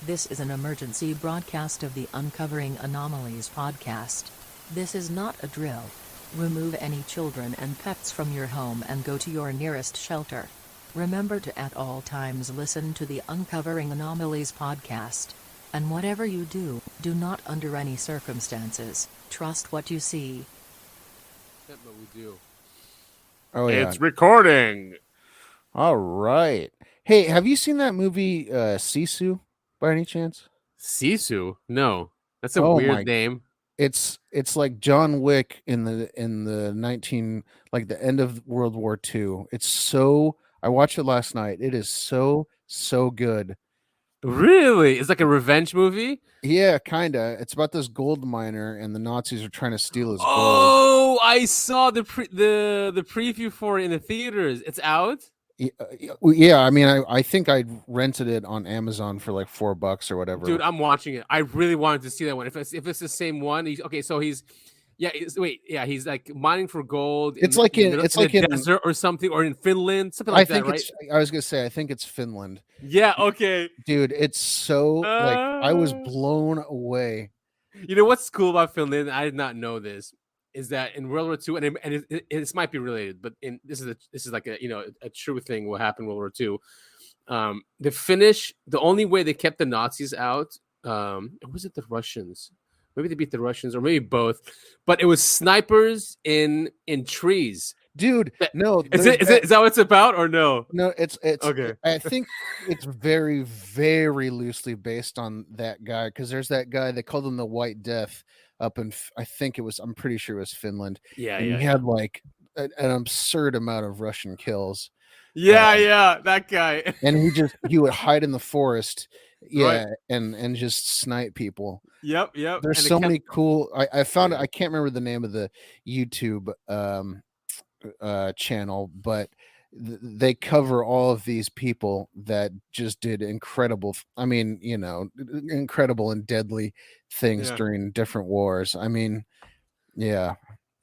This is an emergency broadcast of the Uncovering Anomalies podcast. This is not a drill. Remove any children and pets from your home and go to your nearest shelter. Remember to at all times listen to the Uncovering Anomalies podcast. And whatever you do, do not under any circumstances trust what you see. That's what we do. Oh, yeah. It's recording. All right. Hey, have you seen that movie Sisu by any chance? Sisu? No. That's a weird name. It's like John Wick in the the end of World War II. I watched it last night. It is so good. Really? It's like a revenge movie? Yeah, kinda. It's about this gold miner and the Nazis are trying to steal his gold. Oh, I saw the preview for it in the theaters. It's out? Yeah, I mean, I think I rented it on Amazon for like $4 or whatever. Dude, I'm watching it. I really wanted to see that one. If it's the same one, he's like mining for gold. It's like in desert or something, or in Finland, something like that, right? I was gonna say, I think it's Finland. Yeah, okay. Dude, it's so I was blown away. You know what's cool about Finland? I did not know this. Is that in World War II, and this might be related, but this is like a true thing. What happened in World War II? The Finnish, the only way they kept the Nazis out, was it the Russians? Maybe they beat the Russians, or maybe both. But it was snipers in trees. Dude, no, is that what it's about, or no? No, it's okay. I think it's very, very loosely based on that guy, because there's that guy, they called him the White Death up in, I'm pretty sure it was Finland. Yeah, and he had like an absurd amount of Russian kills. Yeah, that guy. And he would hide in the forest, right. and just snipe people. Yep. There's so many cool. I found it. I can't remember the name of the YouTube channel, but they cover all of these people that just did incredible. I mean, incredible and deadly things during different wars. I mean, yeah,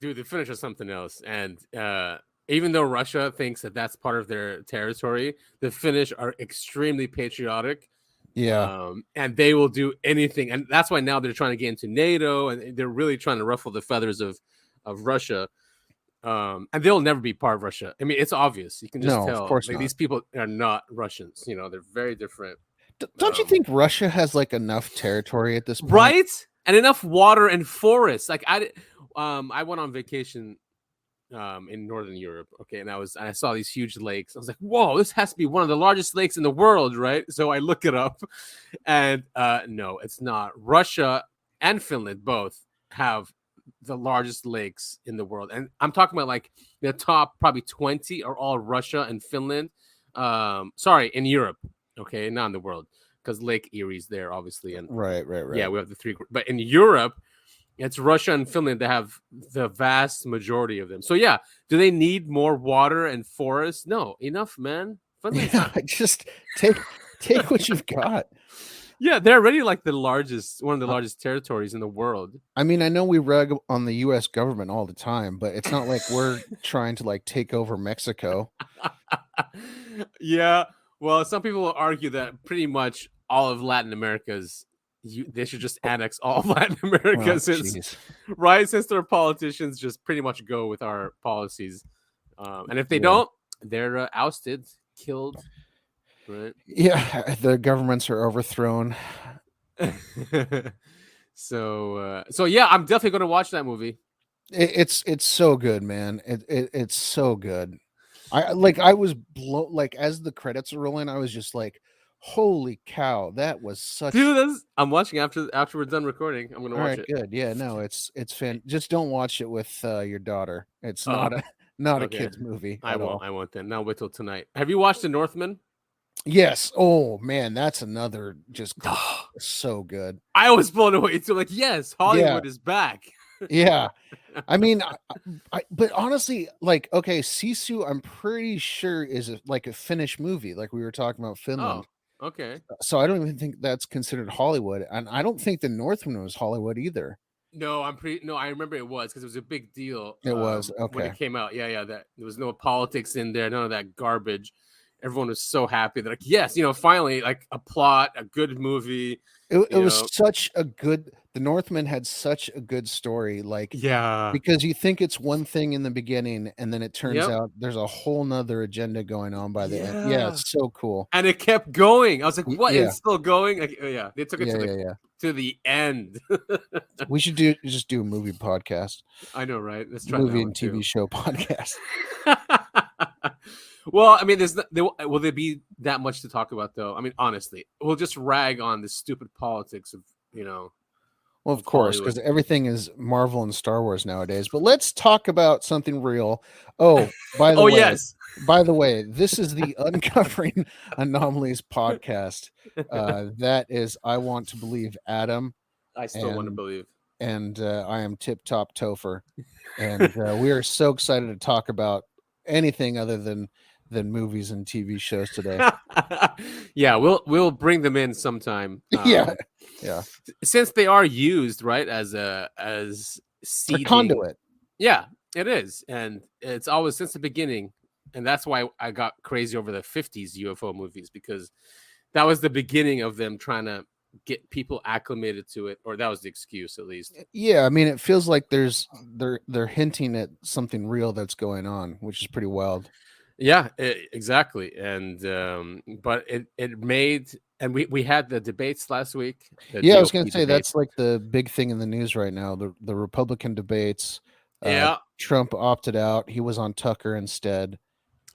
dude, the Finnish are something else. And even though Russia thinks that that's part of their territory, the Finnish are extremely patriotic. Yeah, and they will do anything, and that's why now they're trying to get into NATO, and they're really trying to ruffle the feathers of Russia. And they'll never be part of Russia. I mean, it's obvious. You can just tell. Of course not. These people are not Russians. They're very different. Don't you think Russia has like enough territory at this point? Right? And enough water and forests. Like I went on vacation in Northern Europe. Okay. And I saw these huge lakes. I was like, whoa, this has to be one of the largest lakes in the world, right? So I look it up, and no, it's not. Russia and Finland both have the largest lakes in the world, and I'm talking about like the top probably 20 are all Russia and Finland. In Europe, okay, not in the world, because Lake Erie's there, obviously, and right. Yeah, we have the three, but in Europe, it's Russia and Finland that have the vast majority of them. So yeah, do they need more water and forests? No, enough, man. Just take what you've got. Yeah, they're already like one of the largest territories in the world. I mean, I know we rag on the U.S. government all the time, but it's not like we're trying to like take over Mexico. Yeah, well, some people will argue that pretty much all of Latin America's, they should just annex all of Latin America, since their politicians just pretty much go with our policies, and if they don't, they're ousted, killed. Right. Yeah, the governments are overthrown. So yeah, I'm definitely going to watch that movie. It's so good, man. It's so good. I was blown, like, as the credits are rolling, I was just like, holy cow, that was such. Dude, I'm watching after we're done recording. I'm going to watch it. Good. Yeah, no, it's fan. Just don't watch it with your daughter. It's not a kid's movie. I won't then. Now wait till tonight. Have you watched The Northman? Yes. Oh man, that's another just so good. I was blown away too. Like, yes, Hollywood is back. Yeah. I mean, but honestly, like, okay, Sisu, I'm pretty sure is like a Finnish movie, like we were talking about Finland. Oh, okay. So I don't even think that's considered Hollywood, and I don't think The Northman was Hollywood either. No, I remember it was, because it was a big deal. It was okay when it came out. Yeah, that there was no politics in there, none of that garbage. everyone was so happy. They're like, yes, finally, like a plot, a good movie. It was such a good. The Northman had such a good story, like because you think it's one thing in the beginning, and then it turns out there's a whole nother agenda going on by the end. Yeah, it's so cool. And it kept going. I was like, what? It's still going? Like, they took it to the end. We should just do a movie podcast. I know, right? Let's try movie and TV show podcast. Well, I mean, will there be that much to talk about, though? I mean, honestly, we'll just rag on the stupid politics of, Well, of course, because everything is Marvel and Star Wars nowadays. But let's talk about something real. Oh, by the way, yes. By the way, this is the Uncovering Anomalies podcast. That is, I want to believe Adam. I still want to believe. And I am Tip Top Topher. And we are so excited to talk about anything other than movies and TV shows today. Yeah, we'll bring them in sometime. Yeah. Since they are used, right, as seeding. A conduit. Yeah, it is, and it's always since the beginning, and that's why I got crazy over the 50s UFO movies, because that was the beginning of them trying to get people acclimated to it, or that was the excuse, at least. Yeah, I mean, it feels like they're hinting at something real that's going on, which is pretty wild. Yeah, exactly. And but it made, and we had the debates last week. Yeah, I was going to say that's like the big thing in the news right now. The Republican debates. Trump opted out. He was on Tucker instead.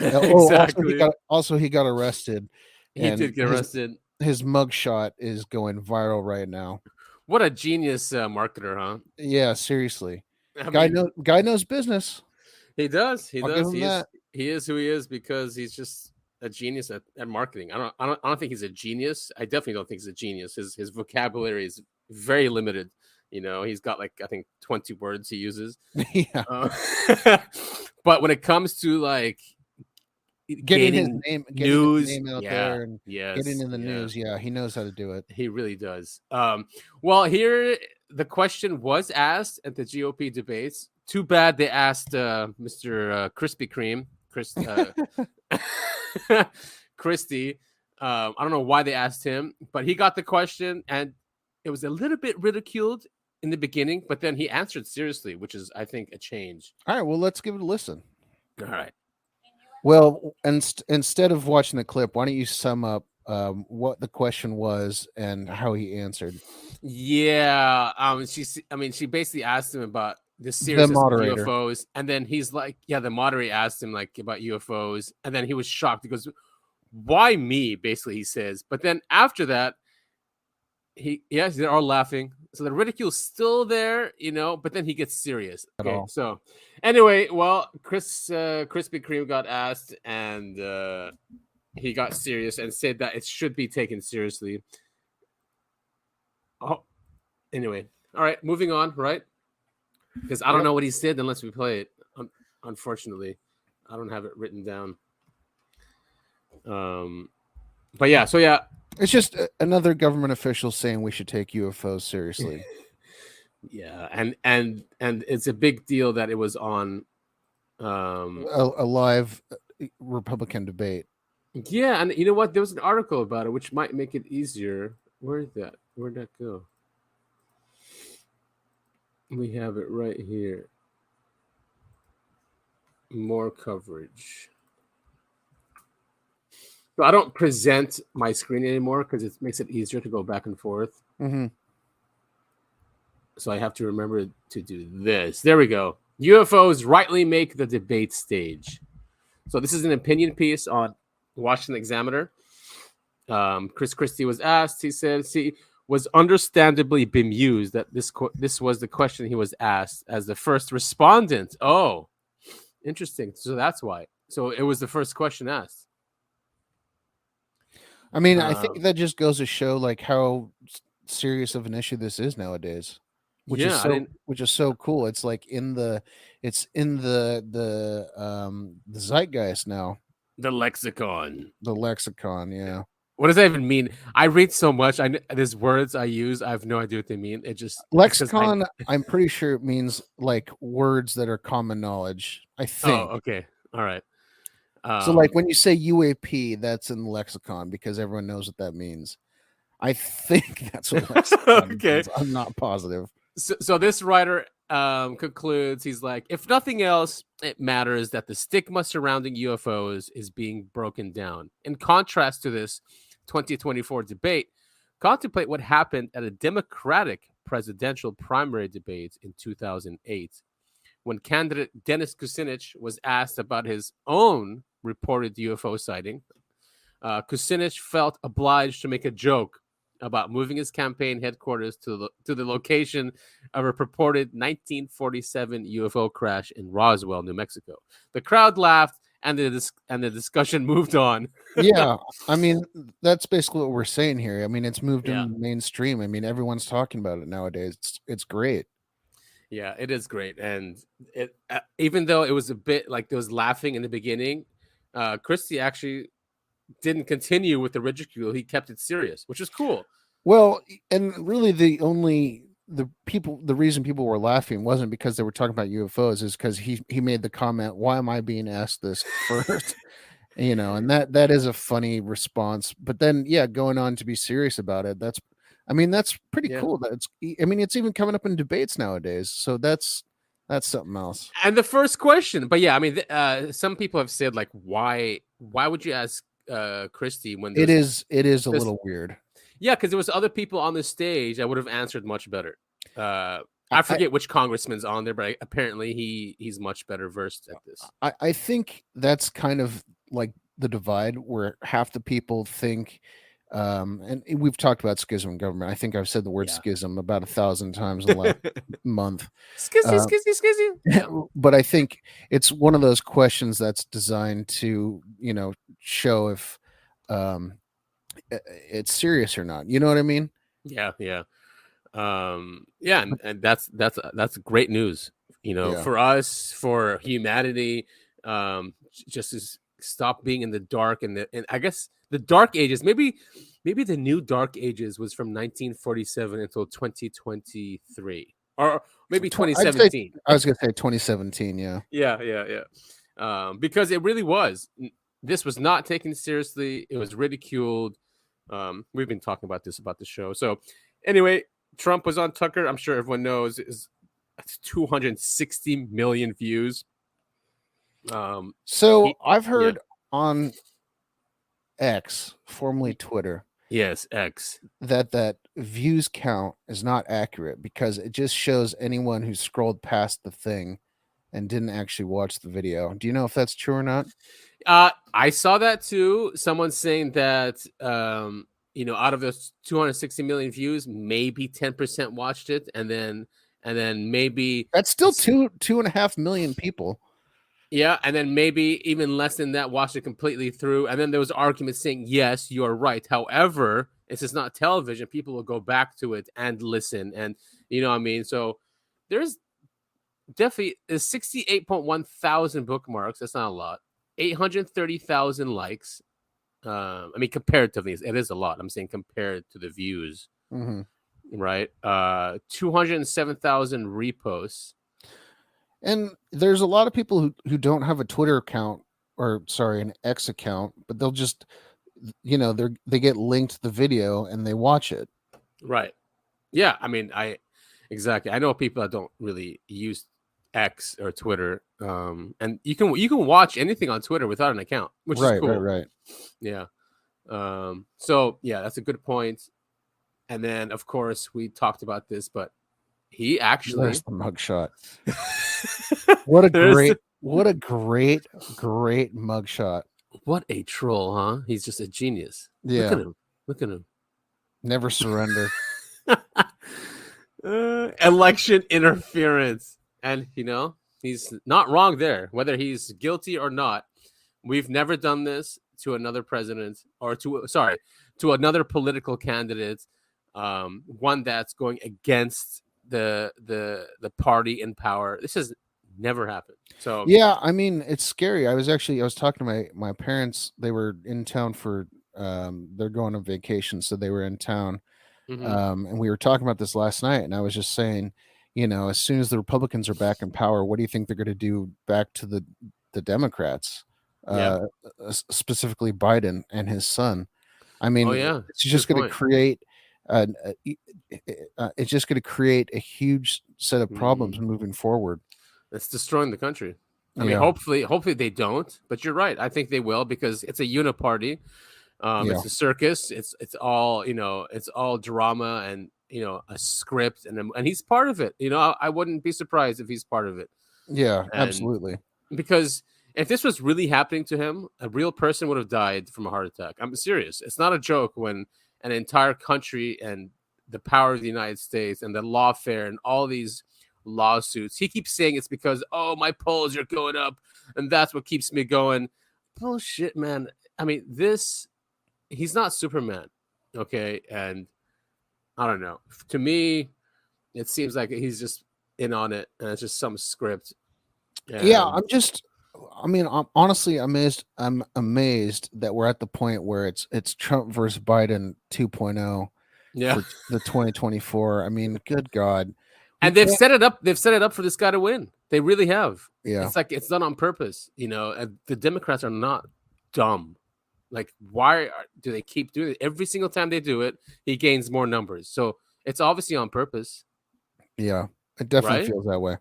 Exactly. Also, he got arrested. He did get arrested. His mugshot is going viral right now. What a genius marketer, huh? Yeah, seriously. Guy knows business. He does. He does. He is who he is because he's just a genius at marketing. I don't think he's a genius. I definitely don't think he's a genius. His vocabulary is very limited. He's got like, I think 20 words he uses. Yeah. But when it comes to like getting his name out there and getting in the news, he knows how to do it. He really does. Well, here the question was asked at the GOP debates. Too bad they asked Mr. Krispy Kreme, Christie. I don't know why they asked him, but he got the question, and it was a little bit ridiculed in the beginning, but then he answered seriously, which is, I think, a change. All right, well, let's give it a listen. All right. Well, instead of watching the clip, why don't you sum up what the question was and how he answered? Yeah. She basically asked him about the seriousness of UFOs, and then he's like, the moderator asked him like about UFOs, and then he was shocked. He goes, why me? Basically, he says. But then after that, they're all laughing. So the ridicule's still there, but then he gets serious. Okay, so anyway, well, Krispy Kreme got asked, and he got serious and said that it should be taken seriously. Oh, anyway, all right, moving on, right? Because I don't know what he said unless we play it. Unfortunately, I don't have it written down. But yeah, so yeah. It's just another government official saying we should take UFOs seriously. Yeah, and it's a big deal that it was on a live Republican debate. Yeah, and you know what? There was an article about it, which might make it easier. Where'd that go? We have it right here. More coverage. So I don't present my screen anymore because it makes it easier to go back and forth. Mm-hmm. So I have to remember to do this. There we go. UFOs rightly make the debate stage. So this is an opinion piece on Washington Examiner. Chris Christie was asked. He said he was understandably bemused that this was the question he was asked as the first respondent. Oh, interesting. So that's why. So it was the first question asked. I mean, I think that just goes to show like how serious of an issue this is nowadays, which is so cool. It's like in the zeitgeist now. The lexicon. Yeah. What does that even mean? I read so much. There's words I use. I have no idea what they mean. It just lexicon. I'm pretty sure it means like words that are common knowledge. I think. Oh, okay. All right. So, like when you say UAP, that's in the lexicon because everyone knows what that means. I think that's what lexicon okay. means. I'm not positive. So this writer concludes, he's like, if nothing else, it matters that the stigma surrounding UFOs is being broken down. In contrast to this 2024 debate, contemplate what happened at a Democratic presidential primary debate in 2008 when candidate Dennis Kucinich was asked about his own reported UFO sighting. Kucinich felt obliged to make a joke about moving his campaign headquarters to the location of a purported 1947 UFO crash in Roswell, New Mexico. The crowd laughed, and the discussion moved on. Yeah, I mean, that's basically what we're saying here. I mean, it's moved Yeah. in mainstream. I mean, everyone's talking about it nowadays. It's great. Yeah, it is great, and it even though it was a bit like there was laughing in the beginning, Christie actually didn't continue with the ridicule. He kept it serious, which is cool. Well, and really the reason people were laughing wasn't because they were talking about UFOs, is because he made the comment, "Why am I being asked this first?" And that is a funny response. But then, yeah, going on to be serious about it, that's pretty cool. It's even coming up in debates nowadays. So that's something else. And the first question, but yeah, some people have said like, why would you ask Christie when it is a little weird? Yeah, because there was other people on the stage that would have answered much better. I forget which congressman's on there, but apparently he's much better versed at this. I think that's kind of like the divide where half the people think, and we've talked about schism in government. I think I've said the word schism about 1,000 times in the last month. Skizzy. But I think it's one of those questions that's designed to, show if it's serious or not. You know what I mean? Yeah. And that's great news. For us, for humanity, just to stop being in the dark and I guess the dark ages. Maybe the new dark ages was from 1947 until 2023, or maybe 2017. I was gonna say 2017. Yeah. Because it really was. This was not taken seriously. It was ridiculed. We've been talking about the show. So anyway, Trump was on Tucker. I'm sure everyone knows is 260 million views. So I've heard on X, formerly Twitter. Yes, X. That views count is not accurate because it just shows anyone who scrolled past the thing and didn't actually watch the video. Do you know if that's true or not? I saw that too. Someone saying that out of those 260 million views, maybe 10% watched it, and then maybe that's still 2.5 million people. Yeah, and then maybe even less than that watched it completely through. And then there was arguments saying, yes, you are right. However, this is not television. People will go back to it and listen. And you know what I mean? So there's definitely 68.1 thousand bookmarks. That's not a lot. 830,000 likes. Comparatively, it is a lot. I'm saying compared to the views. Mm-hmm. Right? 207,000 reposts. And there's a lot of people who don't have a Twitter account an X account, but they'll just, they get linked the video and they watch it. Right. Yeah. Exactly. I know people that don't really use X or Twitter. And you can watch anything on Twitter without an account, which is cool. Right. Yeah. So yeah, that's a good point. And then of course we talked about this, but he actually there's the mugshot. What a great mugshot. What a troll, huh? He's just a genius. Yeah. Look at him. Never surrender. Election interference. And he's not wrong there. Whether he's guilty or not, we've never done this to another president or to another political candidate. One that's going against the party in power. This has never happened. So yeah, it's scary. I was talking to my parents. They were in town for they're going on vacation, so they were in town. Mm-hmm. And we were talking about this last night, and I was just saying, as soon as the Republicans are back in power, what do you think they're going to do back to the Democrats? specifically Biden and his son. I mean, it's just going to create it's just going to create a huge set of problems moving forward. It's destroying the country. I mean, hopefully they don't, but you're right. I think they will, because it's a uniparty. It's a circus. It's all, it's all drama and, a script, and he's part of it. I wouldn't be surprised if he's part of it. Yeah, absolutely. Because if this was really happening to him, a real person would have died from a heart attack. I'm serious. It's not a joke when an entire country and the power of the United States and the lawfare and all these lawsuits. He keeps saying it's because, my polls are going up and that's what keeps me going. Bullshit, man. I mean, he's not Superman. Okay. And I don't know. To me, it seems like he's just in on it and it's just some script. And I'm honestly amazed. I'm amazed that we're at the point where it's Trump versus Biden 2.0 for the 2024. I mean, good God. And they've set it up. They've set it up for this guy to win. They really have. Yeah. It's like it's done on purpose, and the Democrats are not dumb. Like, why do they keep doing it? Every single time they do it, he gains more numbers. So it's obviously on purpose. Yeah, it definitely feels that way.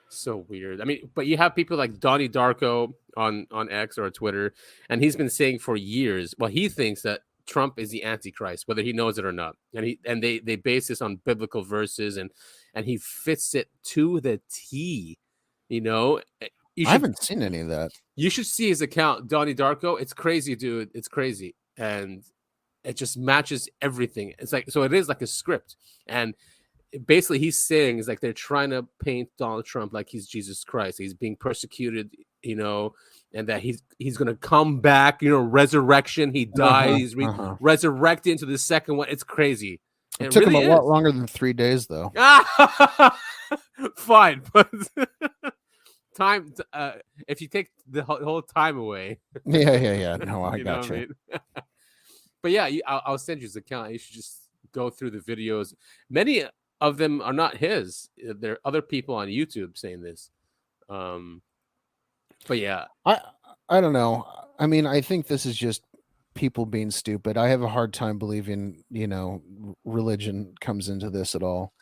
So weird. I mean, but you have people like Donnie Darko on X or Twitter, and he's been saying for years, well, he thinks that Trump is the Antichrist, whether he knows it or not. And they base this on biblical verses, and he fits it to the T. I haven't seen any of that. You should see his account, Donnie Darko. It's crazy, dude. It's crazy, and it just matches everything. It's like, so it is like a script, and basically he's saying is like they're trying to paint Donald Trump like he's Jesus Christ. He's being persecuted, and that he's gonna come back. Resurrection. He died. He's resurrected into the second one. It's crazy. It took him a lot longer than 3 days, though. Fine, but time. If you take the whole time away. Yeah. No, I got you. I mean? But yeah, I'll send you his account. You should just go through the videos. Many of them are not his. There are other people on YouTube saying this. But yeah, I don't know. I mean, I think this is just people being stupid. I have a hard time believing, religion comes into this at all.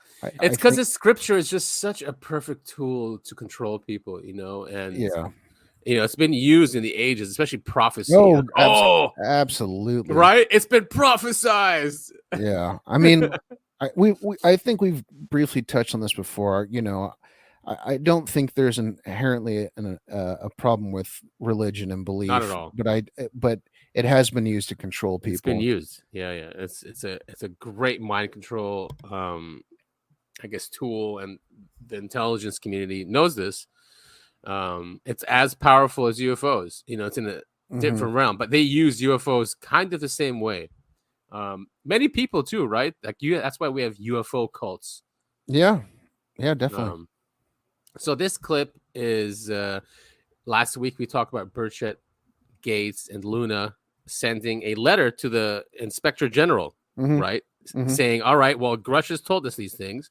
It's because the scripture is just such a perfect tool to control people, and it's been used in the ages, especially prophecy. Absolutely. Right? It's been prophesized. Yeah. I mean, I think we've briefly touched on this before. I don't think there's inherently a problem with religion and belief. Not at all. But it has been used to control people. It's been used. Yeah. It's a great mind control, I guess, tool, and the intelligence community knows this. It's as powerful as UFOs. It's in a different realm, but they use UFOs kind of the same way. Many people too, right? Like that's why we have UFO cults. Yeah, definitely. So this clip is last week we talked about Burchett, Gates, and Luna sending a letter to the Inspector General, right? Saying, all right, well, Grush has told us these things.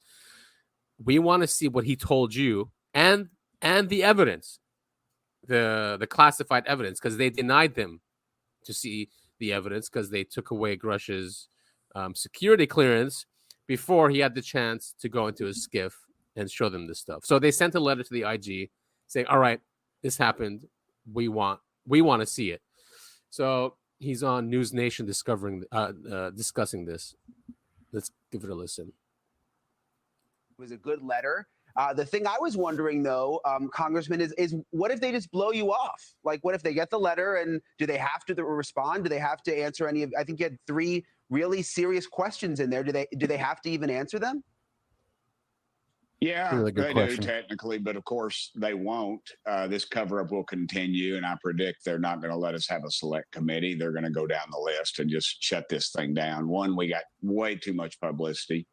We want to see what he told you and the evidence, the classified evidence, because they denied them to see the evidence because they took away Grush's security clearance before he had the chance to go into his skiff and show them this stuff. So they sent a letter to the IG saying, all right, this happened. We want to see it. So he's on News Nation discussing this. Let's give it a listen. It was a good letter. The thing I was wondering, though, Congressman, is what if they just blow you off? Like, what if they get the letter and do they have to respond? Do they have to answer any of? I think you had 3 really serious questions in there. Do they have to even answer them? Yeah, really they do technically, but of course they won't. This cover-up will continue, and I predict they're not going to let us have a select committee. They're going to go down the list and just shut this thing down. One, we got way too much publicity.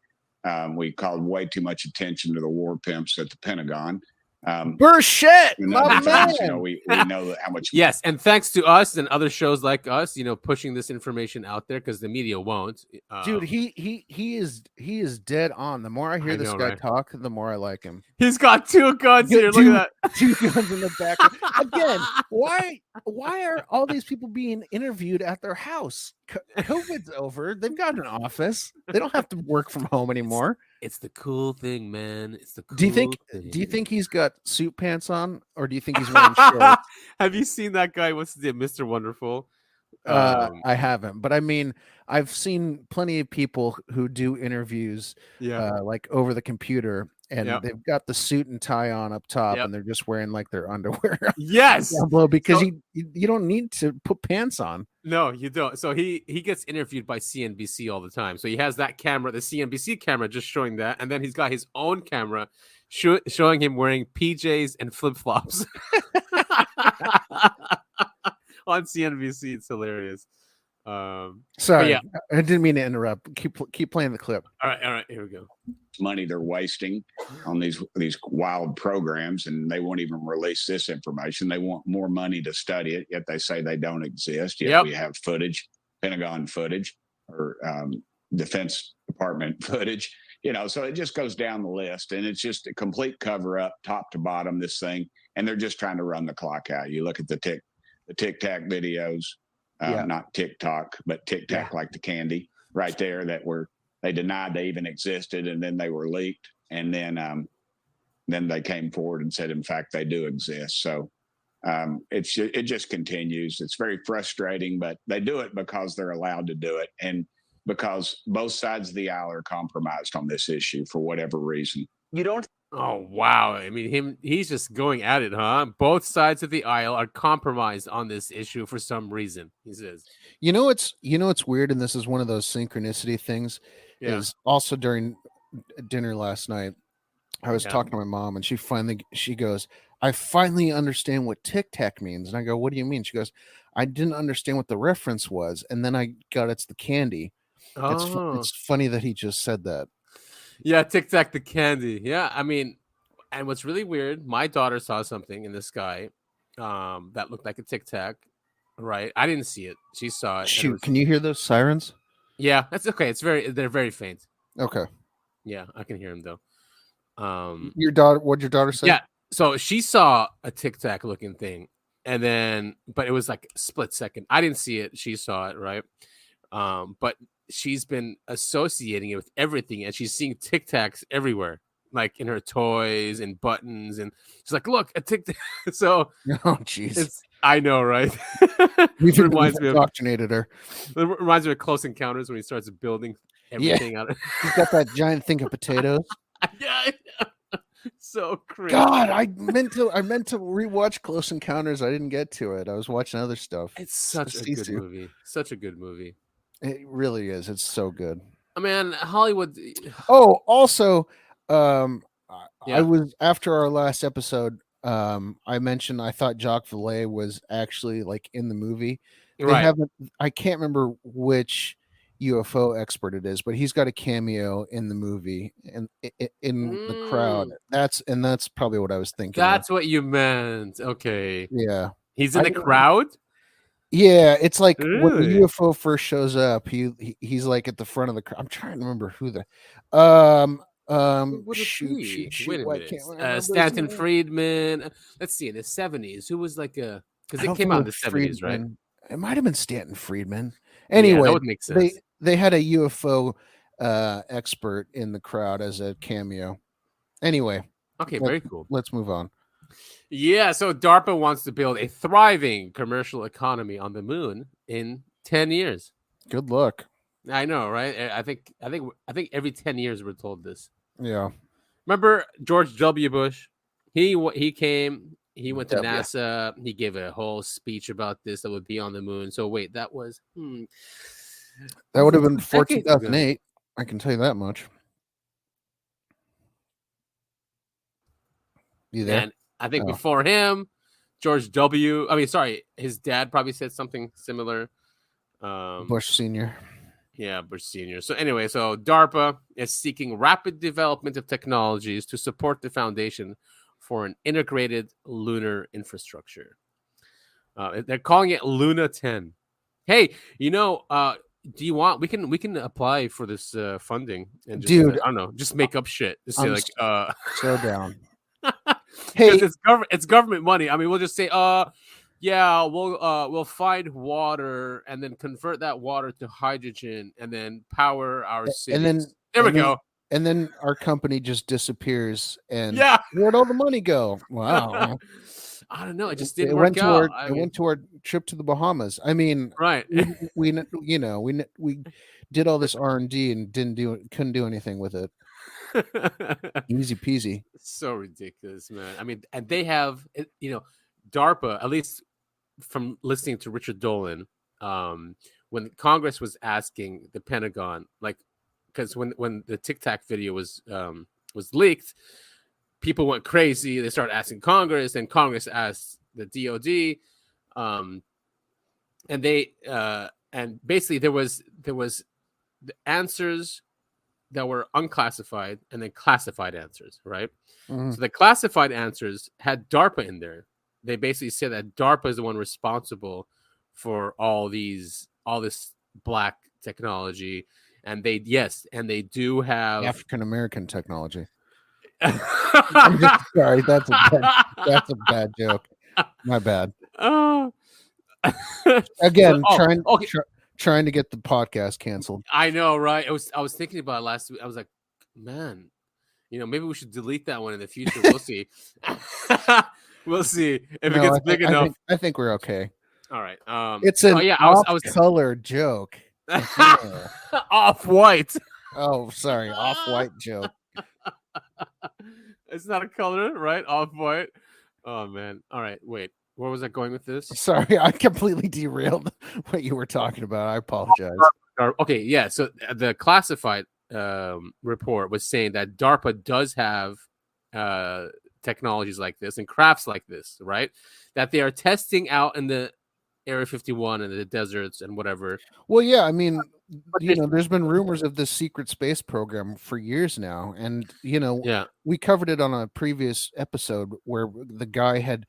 We called way too much attention to the war pimps at the Pentagon. Burchett, in my other man. things, we know how much. Yes, and thanks to us and other shows like us, pushing this information out there because the media won't. Dude, he is dead on. The more I hear this guy talk, the more I like him. He's got 2 guns here. Look at that. 2 guns in the back. Again, why are all these people being interviewed at their house? COVID's over. They've got an office. They don't have to work from home anymore. It's the cool thing, man. It's the cool Do you think he's got suit pants on, or do you think he's wearing shorts? Have you seen that guy? What's the Mr. Wonderful? I haven't, but I mean, I've seen plenty of people who do interviews, like over the computer, and they've got the suit and tie on up top, and they're just wearing like their underwear. Yes, down below, because you don't need to put pants on. No, you don't. So he gets interviewed by CNBC all the time. So he has that camera, the CNBC camera, just showing that, and then he's got his own camera showing him wearing PJs and flip flops. On CNBC, it's hilarious. Sorry, I didn't mean to interrupt. Keep playing the clip. All right, here we go. Money they're wasting on these wild programs, and they won't even release this information. They want more money to study it, yet they say they don't exist. Yet we have footage, Pentagon footage, or Defense Department footage. So it just goes down the list, and it's just a complete cover up, top to bottom. This thing, and they're just trying to run the clock out. You look at the Tic Tac videos, not TikTok, but Tic Tac, like the candy right there, that they denied they even existed, and then they were leaked, and then they came forward and said, in fact, they do exist. So it just continues. It's very frustrating, but they do it because they're allowed to do it, and because both sides of the aisle are compromised on this issue for whatever reason. You don't. Oh, wow. I mean, he's just going at it, huh? Both sides of the aisle are compromised on this issue for some reason, he says. It's weird, and this is one of those synchronicity things, is also during dinner last night, I was talking to my mom, and she goes, I finally understand what Tic Tac means. And I go, what do you mean? She goes, I didn't understand what the reference was, and then I got it's the candy. It's funny that he just said that. Yeah, Tic Tac the candy. Yeah, I mean, and what's really weird, my daughter saw something in the sky that looked like a Tic Tac, right? I didn't see it. She saw it. Shoot, can you hear those sirens? Yeah, that's okay. They're very faint. Okay. Yeah, I can hear them though. What'd your daughter say? Yeah, so she saw a Tic Tac looking thing, and then, but it was like a split second. I didn't see it. She saw it, right? But she's been associating it with everything, and she's seeing Tic Tacs everywhere, like in her toys and buttons, and she's like, "Look, a Tic Tac." So, oh, jeez, I know, right? We've indoctrinated her. It reminds me of Close Encounters when he starts building everything out. He's got that giant thing of potatoes. Yeah, so crazy. God, I meant to rewatch Close Encounters. I didn't get to it. I was watching other stuff. It's such a good movie. Such a good movie. It really is. It's so good. I mean, Hollywood. Oh, also, I was, after our last episode, I mentioned I thought Jacques Vallée was actually like in the movie. I can't remember which UFO expert it is, but he's got a cameo in the movie and in the crowd. That's probably what I was thinking. That's what you meant. Okay. Yeah. He's in the crowd. Yeah, it's like when the UFO first shows up, he's like at the front of the crowd. I'm trying to remember who the shoot. Wait a minute. Stanton Friedman. Let's see, in the 70s, who was like because it came out in the 70s, right? It might have been Stanton Friedman. Anyway, that would make sense. They had a UFO expert in the crowd as a cameo. Anyway, okay, very cool. Let's move on. Yeah, so DARPA wants to build a thriving commercial economy on the moon in 10 years. Good luck. I know, right? I think every 10 years we're told this. Yeah. Remember George W. Bush? He came, he went to NASA, he gave a whole speech about this that would be on the moon. So wait, that was that would have been before 2008. I can tell you that much. You there? And I think before him, George W. I mean, sorry, his dad probably said something similar. Bush Sr. Yeah, Bush Sr. So anyway, DARPA is seeking rapid development of technologies to support the foundation for an integrated lunar infrastructure. They're calling it Luna 10. Hey, do you want? We can apply for this funding and just, Dude, I don't know, just make up shit. Just say I'm like, so down. Hey, Hey, it's government money. I mean, we'll just say, yeah, we'll find water and then convert that water to hydrogen and then power our cities. and then there we go. And then our company just disappears. And Yeah, where'd all the money go? Wow. I don't know. It just didn't work out. It went to our trip to the Bahamas. I mean, right. we did all this R&D and couldn't do anything with it. Easy peasy. So ridiculous, man. I mean, and they have, DARPA, at least from listening to Richard Dolan, when Congress was asking the Pentagon, like, because when the Tic Tac video was leaked, people went crazy. They started asking Congress, and Congress asked the DOD, and they and basically there was the answers that were unclassified and then classified answers, right? Mm-hmm. So the classified answers had DARPA in there. They basically said that DARPA is the one responsible for all this black technology, and they do have African American technology. I'm just sorry, that's a bad joke. My bad. Again, trying to get the podcast canceled. I know, right? I was thinking about it last week. I was like, man, maybe we should delete that one in the future. We'll see. We'll see if it gets big enough. I think we're okay. All right. It's an I was color joke. Off-white. Oh, sorry, off-white joke. It's not a color, right? Off-white. Oh man. All right. Wait. Where was I going with this? Sorry, I completely derailed what you were talking about. I apologize. Okay, yeah. So the classified report was saying that DARPA does have technologies like this and crafts like this, right? That they are testing out in the Area 51 and the deserts and whatever. Well, yeah, I mean, there's been rumors of this secret space program for years now, and we covered it on a previous episode where the guy had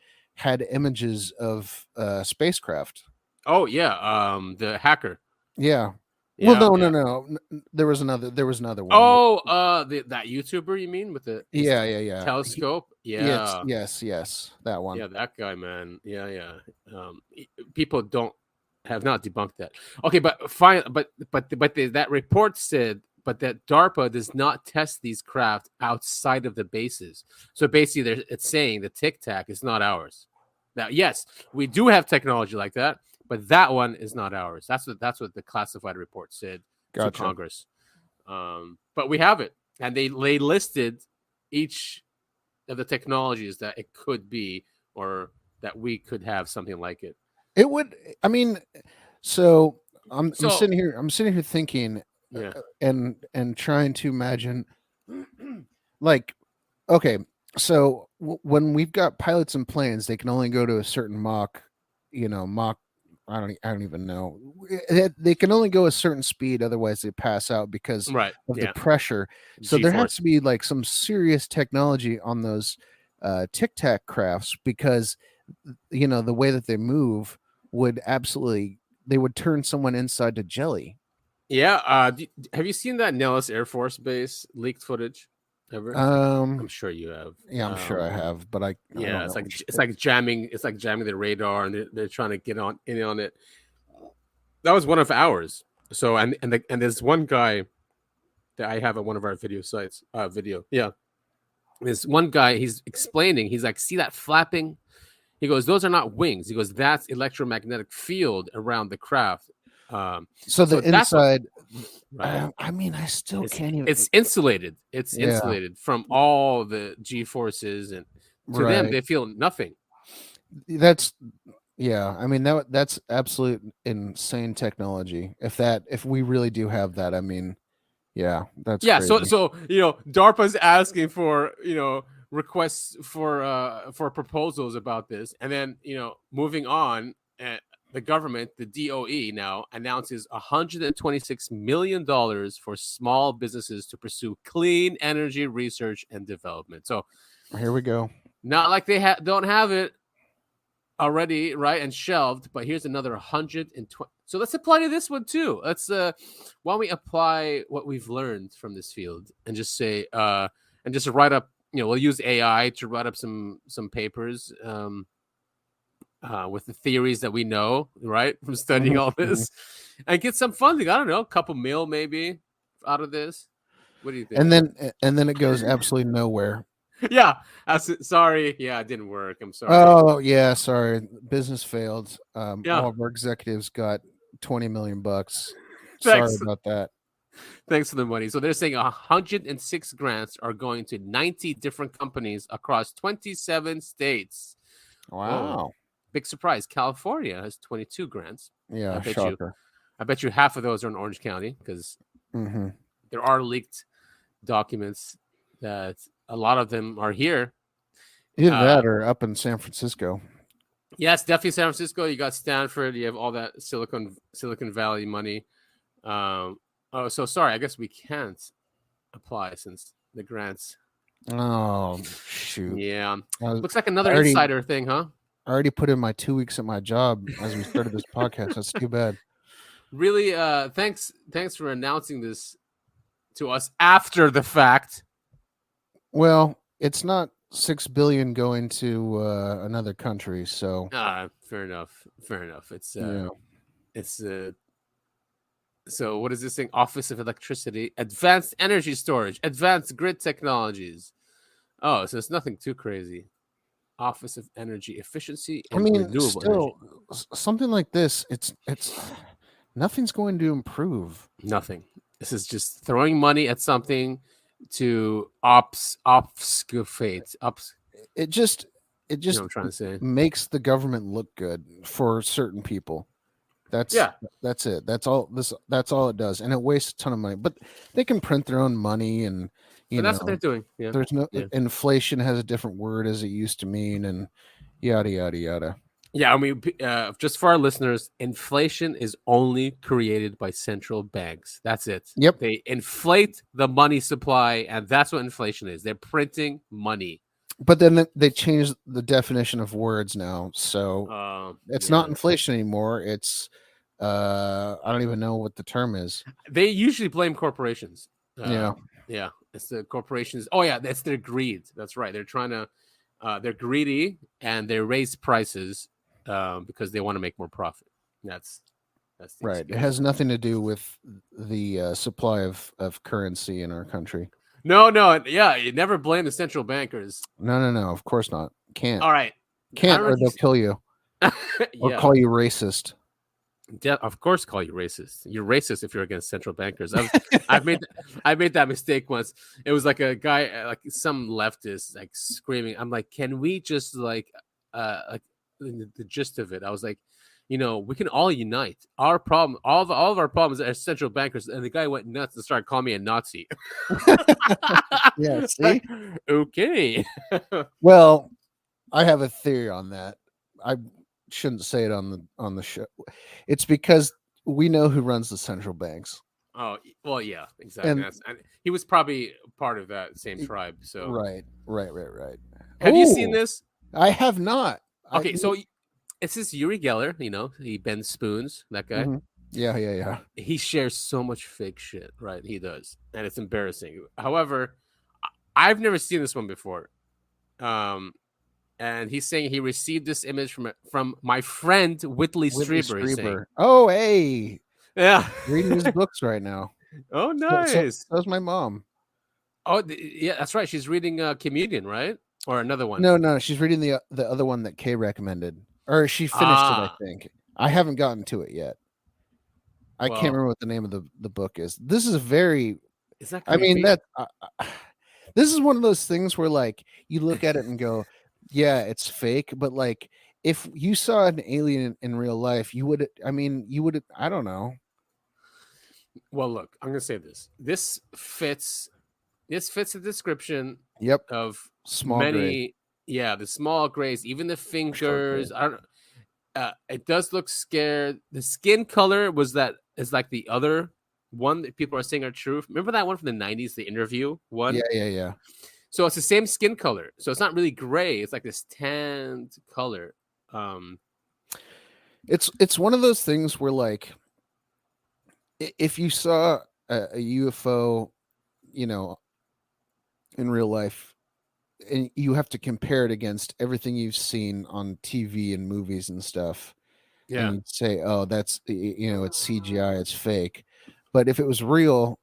images of spacecraft. Oh yeah, the hacker. Yeah. Well, no. There was another one. Oh, that YouTuber, you mean, with the yeah telescope? Yeah. Yes, that one. Yeah, that guy, man. Yeah. People have not debunked that. Okay, but fine. But that report said, but that DARPA does not test these craft outside of the bases. So basically, it's saying the Tic Tac is not ours. Now, yes, we do have technology like that, but that one is not ours. That's what the classified report said to Congress. But we have it, and they listed each of the technologies that it could be, or that we could have something like it. It would. I mean, I'm sitting here thinking, and trying to imagine, like, okay, so when we've got pilots and planes, they can only go to a certain Mach. I don't even know. They can only go a certain speed, otherwise they pass out because of the pressure. So G-force. There has to be like some serious technology on those Tic Tac crafts, because the way that they move would turn someone inside to jelly. Yeah. Have you seen that Nellis Air Force Base leaked footage ever? I'm sure you have. Yeah, I'm sure I have, but it's like jamming the radar, and they're trying to get on it. That was one of ours. So and there's one guy that I have at one of our video sites. Yeah. There's one guy, he's explaining, he's like, see that flapping? He goes, those are not wings. He goes, that's electromagnetic field around the craft. So the inside, right. I mean, I still can't even. It's insulated. It's insulated from all the G forces, and to them, they feel nothing. I mean, that's absolute insane technology. If we really do have that, I mean, that's crazy. So DARPA's asking for requests for proposals about this, and then moving on. The government, the DOE, now announces $126 million for small businesses to pursue clean energy research and development. So here we go. Not like they don't have it already, right, and shelved. But here's another 120. So let's apply to this one too. Let's why don't we apply what we've learned from this field and just say and just write up. We'll use AI to write up some papers with the theories that we know, right, from studying all this, and get some funding. I don't know, a couple mil maybe out of this. What do you think? And then it goes absolutely nowhere. Yeah, sorry. Yeah, it didn't work. I'm sorry. Oh yeah, sorry. Business failed. Yeah. All of our executives got $20 million. Sorry about that. Thanks for the money. So they're saying 106 grants are going to 90 different companies across 27 states. Wow. Whoa. Big surprise. California has 22 grants. Yeah, shocker. I bet you half of those are in Orange County because there are leaked documents that a lot of them are here. Either that or up in San Francisco. Yes, definitely San Francisco. You got Stanford. You have all that Silicon Valley money. So sorry. I guess we can't apply since the grants. Oh, shoot. Yeah. Looks like another insider thing, huh? I already put in my 2 weeks at my job as we started this podcast. That's too bad. Really, thanks for announcing this to us after the fact. Well, it's not $6 billion going to another country, so fair enough. It's so what is this thing? Office of Electricity, Advanced Energy Storage, Advanced Grid Technologies. Oh, so it's nothing too crazy. Office of Energy Efficiency and Renewable Energy. Something like this, it's nothing's going to improve. Nothing. This is just throwing money at something to obfuscate. It just You know what I'm trying to say. makes the government look good for certain people. That's it. That's all it does, and it wastes a ton of money. But they can print their own money, and that's what they're doing. Yeah. There's no inflation has a different word as it used to mean, and yada yada yada. Yeah, I mean, just for our listeners, inflation is only created by central banks. That's it. Yep. They inflate the money supply, and that's what inflation is. They're printing money. But then they changed the definition of words now, so it's not inflation anymore. It's I don't even know what the term is. They usually blame corporations. Yeah, it's the corporations. Oh yeah, that's their greed. That's right. They're trying to. They're greedy and they raise prices because they want to make more profit. That's right. It has nothing to do with the supply of currency in our country. No, yeah, you never blame the central bankers. No, of course not. Can't. All right. Can't, or they'll kill you. Or call you racist. Yeah, of course, call you racist. You're racist if you're against central bankers. I made that mistake once. It was like a guy, like some leftist, like screaming. I'm like, can we just like the gist of it? I was like, we can all unite. Our problem, all of our problems are central bankers. And the guy went nuts and started calling me a Nazi. Yeah, see? Okay. Well, I have a theory on that. I shouldn't say it on the show. It's because we know who runs the central banks. Oh, well, yeah, exactly. And he was probably part of that same tribe. So right. Have you seen this? I have not. Okay, so it's this Uri Geller, he bends spoons, that guy. Mm-hmm. Yeah. He shares so much fake shit, right? He does. And it's embarrassing. However, I've never seen this one before. And he's saying he received this image from my friend Whitley Strieber. Oh, hey. Yeah. Reading his books right now. Oh, nice. So does my mom. Oh, yeah, that's right. She's reading Communion, right? Or another one. No. She's reading the other one that Kay recommended. Or she finished it, I think. I haven't gotten to it yet. I can't remember what the name of the book is. This is very... Is that creepy? I mean, this is one of those things where, like, you look at it and go, yeah, it's fake. But, like, if you saw an alien in real life, you would... I don't know. Well, look, I'm going to say this. This fits the description of small many... gray. Yeah, the small grays, even the fingers. It does look scared. The skin color is like the other one that people are saying are true. Remember that one from the 90s, the interview one? Yeah. So it's the same skin color. So it's not really gray. It's like this tanned color. It's one of those things where, like, if you saw a UFO, you know, in real life, and you have to compare it against everything you've seen on TV and movies and stuff, and you'd say, "Oh, that's it's CGI, it's fake." But if it was real,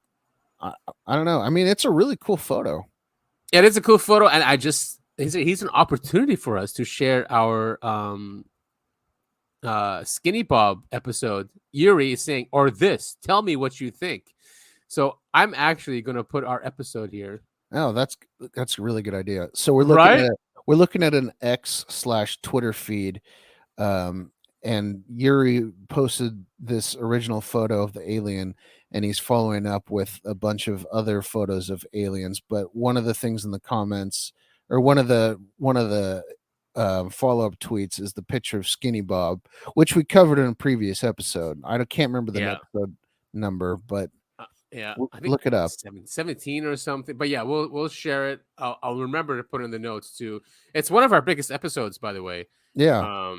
I don't know. I mean, it's a really cool photo. It is a cool photo, and he's an opportunity for us to share our Skinny Bob episode. Yuri is saying, or this, tell me what you think. So I'm actually going to put our episode here. Oh, that's a really good idea. So we're looking at an X/Twitter feed, and Yuri posted this original photo of the alien, and he's following up with a bunch of other photos of aliens. But one of the things in the comments, or one of the follow-up tweets, is the picture of Skinny Bob, which we covered in a previous episode. I can't remember the episode number, but I think look it up. 17 or something. But yeah, we'll share it. I'll remember to put in the notes too. It's one of our biggest episodes, by the way. Yeah.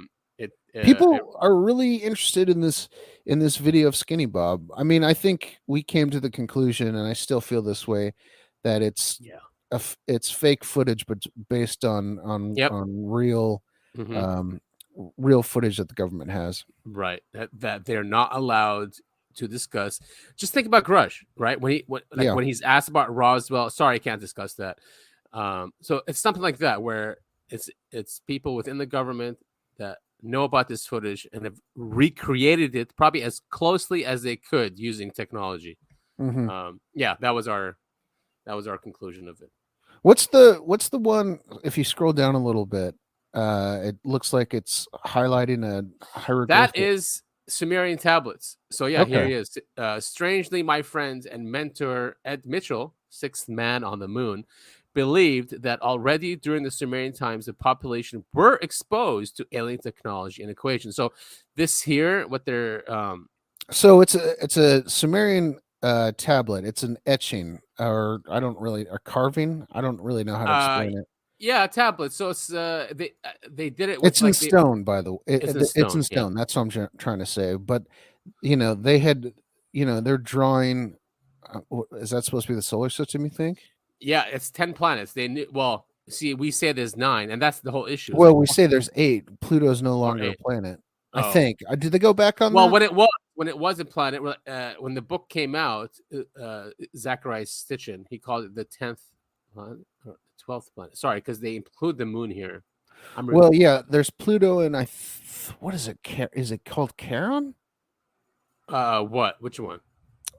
People are really interested in this video of Skinny Bob. I mean, I think we came to the conclusion, and I still feel this way, that it's fake footage, but based on real real footage that the government has. Right. That they're not allowed to discuss. Just think about Grush, right? When he's asked about Roswell, sorry, I can't discuss that. So it's something like that, where it's people within the government that know about this footage and have recreated it probably as closely as they could using technology. Mm-hmm. That was our conclusion of it. What's the one, if you scroll down a little bit, it looks like it's highlighting a hieroglyph. That is Sumerian tablets. So here he is. Strangely, my friend and mentor Ed Mitchell, sixth man on the moon, believed that already during the Sumerian times, the population were exposed to alien technology and equations. So this here, what they're so it's a Sumerian tablet. It's an etching, or a carving. I don't really know how to explain it. Yeah, a tablet. So it's they did it. It's in stone, by the way. It's in stone. That's what I'm trying to say. But they had, they're drawing. Is that supposed to be the solar system, you think? Yeah, it's 10 planets. They knew. Well, see, we say there's 9, and that's the whole issue. Well, we say there's 8. Pluto's no longer a planet. I think. Did they go back on? Well, that? when it was a planet, when the book came out, Zachariah Stitchin, he called it the 10th planet, or 12th planet. Sorry, because they include the moon here. There's Pluto, and what is it? Is it called Charon? What? Which one?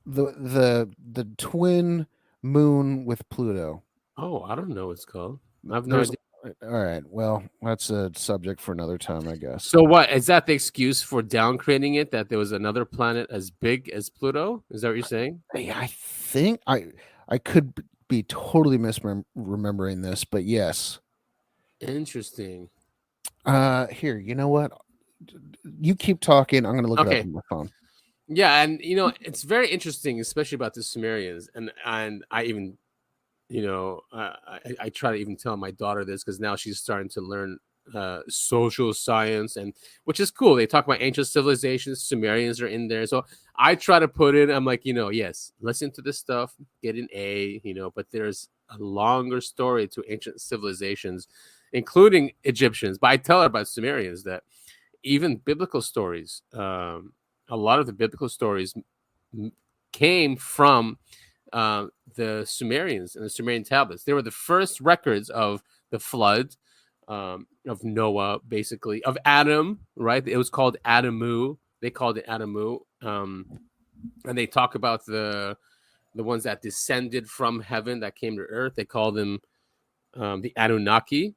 The twin moon with Pluto. Oh, I don't know what it's called. I've no idea. All right. Well, that's a subject for another time, I guess. So what is that the excuse for downgrading it, that there was another planet as big as Pluto? Is that what you're saying? I think I could be totally misremembering this, but yes. Interesting. Here, you know what? You keep talking. I'm going to look it up on my phone. Yeah, and it's very interesting, especially about the Sumerians, and I even, I try to even tell my daughter this, because now she's starting to learn social science, and which is cool. They talk about ancient civilizations. Sumerians are in there, so I try to put in. I'm like, yes, listen to this stuff, get an A, but there's a longer story to ancient civilizations, including Egyptians. But I tell her about Sumerians that even biblical stories. A lot of the biblical stories came from the Sumerians and the Sumerian tablets. They were the first records of the flood, of Noah, basically, of Adam, right? It was called Adamu. They called it Adamu. And they talk about the ones that descended from heaven that came to earth. They call them the Anunnaki.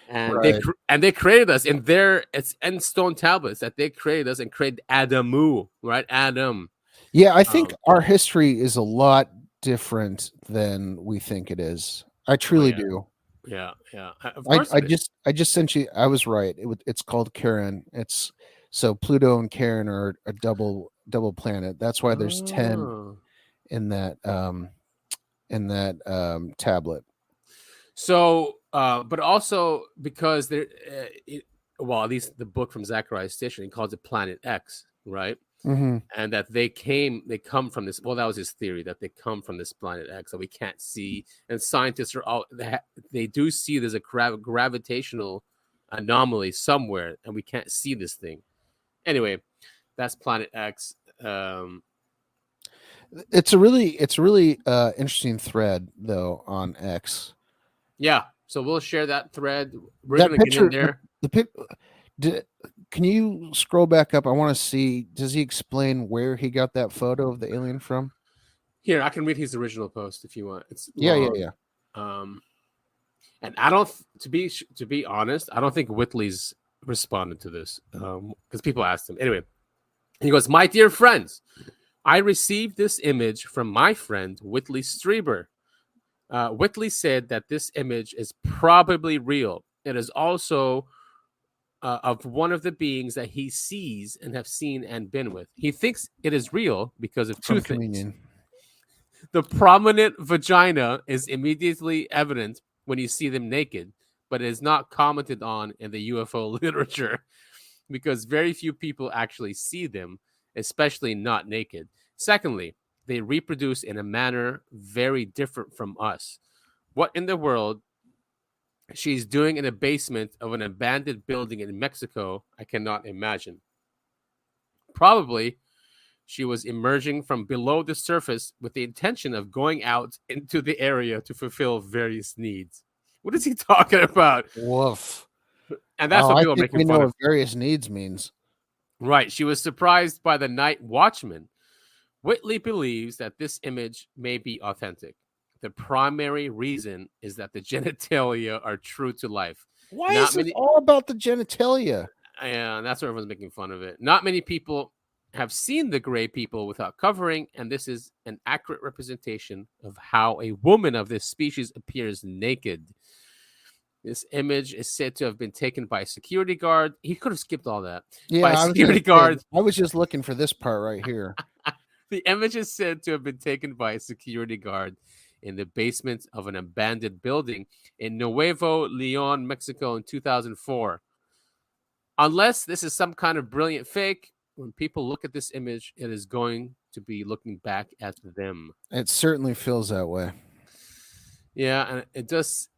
And they created us in it's in stone tablets that they created us and created Adamu, right? Adam. Yeah, I think our history is a lot different than we think it is. I truly do. Yeah. I just sent you. I was right. It's called Charon. So Pluto and Charon are a double planet. That's why there's 10 in that tablet. So, but also because at least the book from Zachariah Sitchin, he calls it Planet X, right? Mm-hmm. And that they come from this. Well, that was his theory, that they come from this Planet X that we can't see. And scientists are they do see there's a gravitational anomaly somewhere, and we can't see this thing. Anyway, that's Planet X. It's a really interesting thread though on X. Yeah, so we'll share that thread. We're That gonna get in picture, there. Can you scroll back up? I want to see. Does he explain where he got that photo of the alien from? Here, I can read his original post if you want. It's yeah. And I don't, to be honest, I don't think Whitley's responded to this because people asked him. Anyway, he goes, "My dear friends, I received this image from my friend Whitley Strieber. Whitley said that this image is probably real. It is also of one of the beings that he sees and have seen and been with. He thinks it is real because of two things. The prominent vagina is immediately evident when you see them naked, but it is not commented on in the UFO literature because very few people actually see them, especially not naked. Secondly, they reproduce in a manner very different from us. What in the world she's doing in the basement of an abandoned building in Mexico, I cannot imagine. Probably she was emerging from below the surface with the intention of going out into the area to fulfill various needs." What is he talking about? Woof. And that's what people are making fun of. What various needs means. Right. She was surprised by the night watchman. Whitley believes that this image may be authentic. The primary reason is that the genitalia are true to life. Why is it all about the genitalia? Yeah, that's what everyone's making fun of it. Not many people have seen the gray people without covering, and this is an accurate representation of how a woman of this species appears naked. This image is said to have been taken by a security guard. He could have skipped all that. Yeah, by a security guard. I was just looking for this part right here. The image is said to have been taken by a security guard in the basement of an abandoned building in Nuevo Leon, Mexico in 2004. Unless this is some kind of brilliant fake, when people look at this image, it is going to be looking back at them. It certainly feels that way. Yeah, and it does.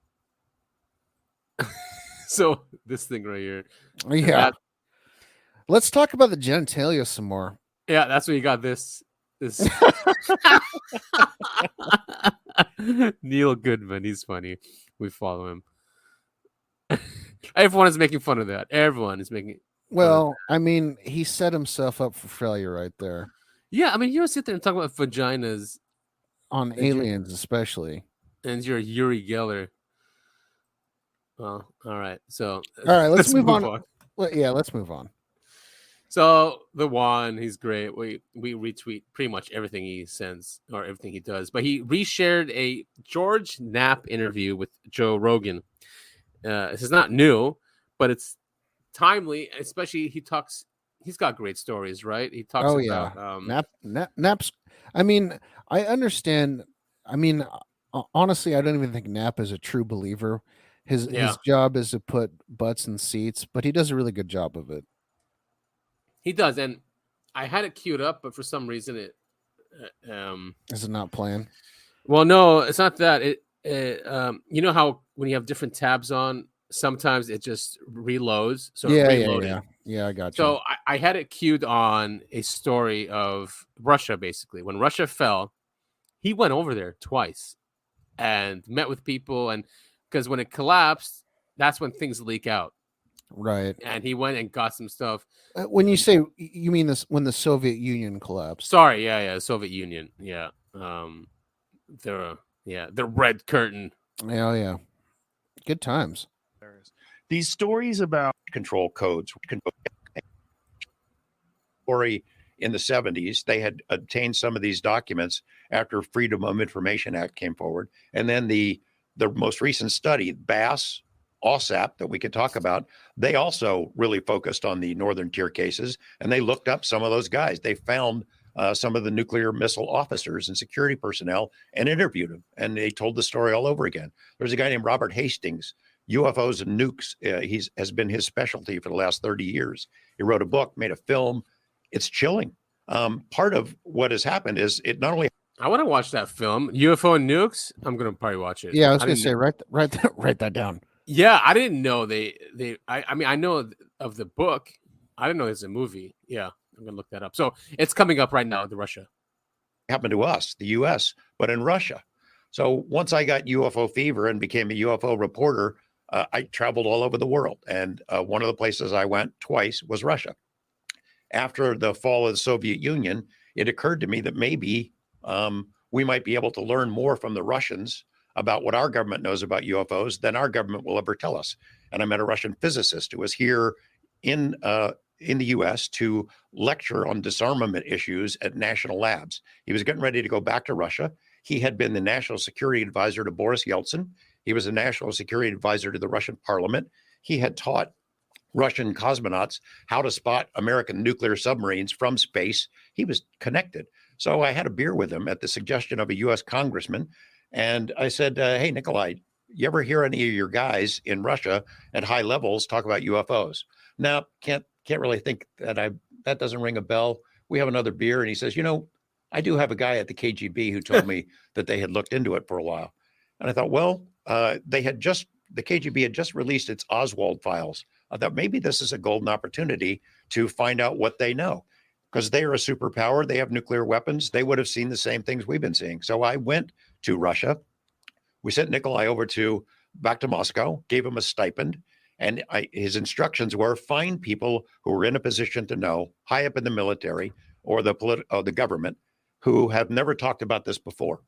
So this thing right here. Yeah. Let's talk about the genitalia some more. Yeah, that's where you got this. Neil Goodman, he's funny. We follow him. Everyone is making fun of that. Everyone is making. Well, I mean, he set himself up for failure right there. Yeah, I mean, you don't sit there and talk about vaginas on aliens, especially. And you're Yuri Geller. Well, all right. So, all right, let's move on. Well, yeah, let's move on. So the one, he's great. We retweet pretty much everything he sends or everything he does. But he reshared a George Knapp interview with Joe Rogan. This is not new, but it's timely. Especially he's got great stories, right? He talks about Knapp's. I mean, I understand. I mean, honestly, I don't even think Knapp is a true believer. His job is to put butts in seats, but he does a really good job of it. He does, and I had it queued up, but for some reason it is it not playing? Well, no, it's not that. You know how when you have different tabs on, sometimes it just reloads. So yeah, I got you. So I had it queued on a story of Russia. Basically, when Russia fell, he went over there twice and met with people, and because when it collapsed, that's when things leak out. Right. And he went and got some stuff. When you say, you mean this when the Soviet Union collapsed? Sorry, yeah, Soviet Union. Yeah. The Red Curtain. Yeah. Good times. These stories about control codes. Story in the 70s, they had obtained some of these documents after Freedom of Information Act came forward. And then the most recent study, BASS, OSAP, that we could talk about, they also really focused on the Northern Tier cases, and they looked up some of those guys. They found some of the nuclear missile officers and security personnel and interviewed them. And they told the story all over again. There's a guy named Robert Hastings, UFOs and nukes. Has been his specialty for the last 30 years. He wrote a book, made a film. It's chilling. Part of what has happened is it not only. I want to watch that film, UFO and Nukes. I'm gonna probably watch it. Yeah, I was gonna say write that down. Yeah, I didn't know I mean, I know of the book. I didn't know there's a movie. Yeah, I'm gonna look that up. So it's coming up right now. The Russia happened to us, the U.S., but in Russia. So once I got UFO fever and became a UFO reporter, I traveled all over the world, and one of the places I went twice was Russia. After the fall of the Soviet Union, it occurred to me that maybe we might be able to learn more from the Russians about what our government knows about UFOs than our government will ever tell us. And I met a Russian physicist who was here in the U.S. to lecture on disarmament issues at national labs. He was getting ready to go back to Russia. He had been the national security advisor to Boris Yeltsin. He was a national security advisor to the Russian parliament. He had taught Russian cosmonauts how to spot American nuclear submarines from space. He was connected. So I had a beer with him at the suggestion of a U.S. congressman. And I said, hey, Nikolai, you ever hear any of your guys in Russia at high levels talk about UFOs? Now, can't really think that doesn't ring a bell. We have another beer. And he says, I do have a guy at the KGB who told me that they had looked into it for a while. And I thought, well, the KGB had just released its Oswald files. I thought maybe this is a golden opportunity to find out what they know, because they are a superpower. They have nuclear weapons. They would have seen the same things we've been seeing. So I went to Russia. We sent Nikolai over back to Moscow, gave him a stipend. And his instructions were find people who are in a position to know, high up in the military or the government, who have never talked about this before.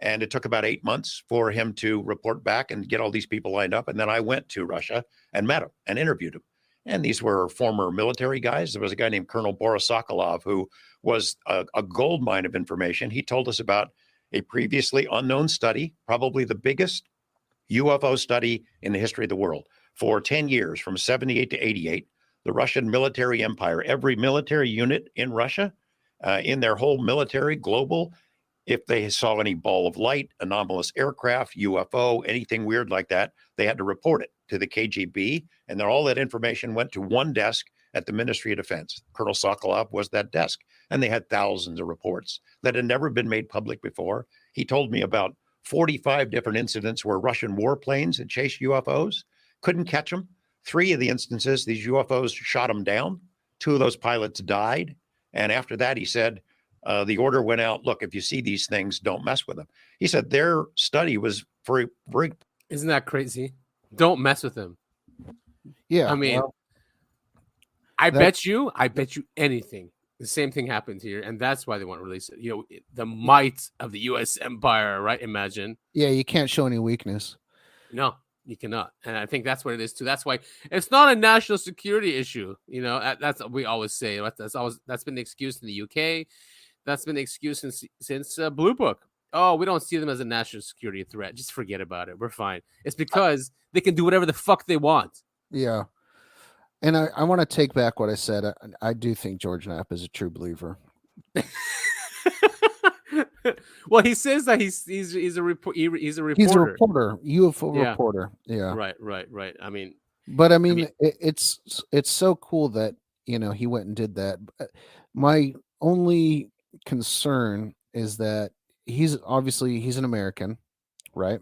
And it took about 8 months for him to report back and get all these people lined up. And then I went to Russia and met him and interviewed him. And these were former military guys. There was a guy named Colonel Boris Sokolov, who was a gold mine of information. He told us about a previously unknown study, probably the biggest UFO study in the history of the world. For 10 years, from 78 to 88, the Russian military empire, every military unit in Russia, in their whole military, global, if they saw any ball of light, anomalous aircraft, UFO, anything weird like that, they had to report it to the KGB. And then all that information went to one desk at the Ministry of Defense. Colonel Sokolov was that desk. And they had thousands of reports that had never been made public before. He told me about 45 different incidents where Russian warplanes had chased UFOs, couldn't catch them. 3 of the instances, these UFOs shot them down. 2 of those pilots died. And after that, he said, the order went out, look, if you see these things, don't mess with them. He said their study was very. Isn't that crazy? Don't mess with them. Yeah. I mean, I bet you anything. The same thing happened here, and that's why they want to release it. The might of the U.S. empire, right? Imagine. Yeah, you can't show any weakness. No, you cannot. And I think that's what it is too. That's why it's not a national security issue. That's what we always say. That's been the excuse in the UK. That's been the excuse since Blue Book. Oh, we don't see them as a national security threat. Just forget about it. We're fine. It's because they can do whatever the fuck they want. Yeah. And I want to take back what I said. I do think George Knapp is a true believer. Well, he says that he's a reporter. He's a reporter, UFO reporter. Yeah. Right. I mean, it's so cool that he went and did that. My only concern is that he's an American, right?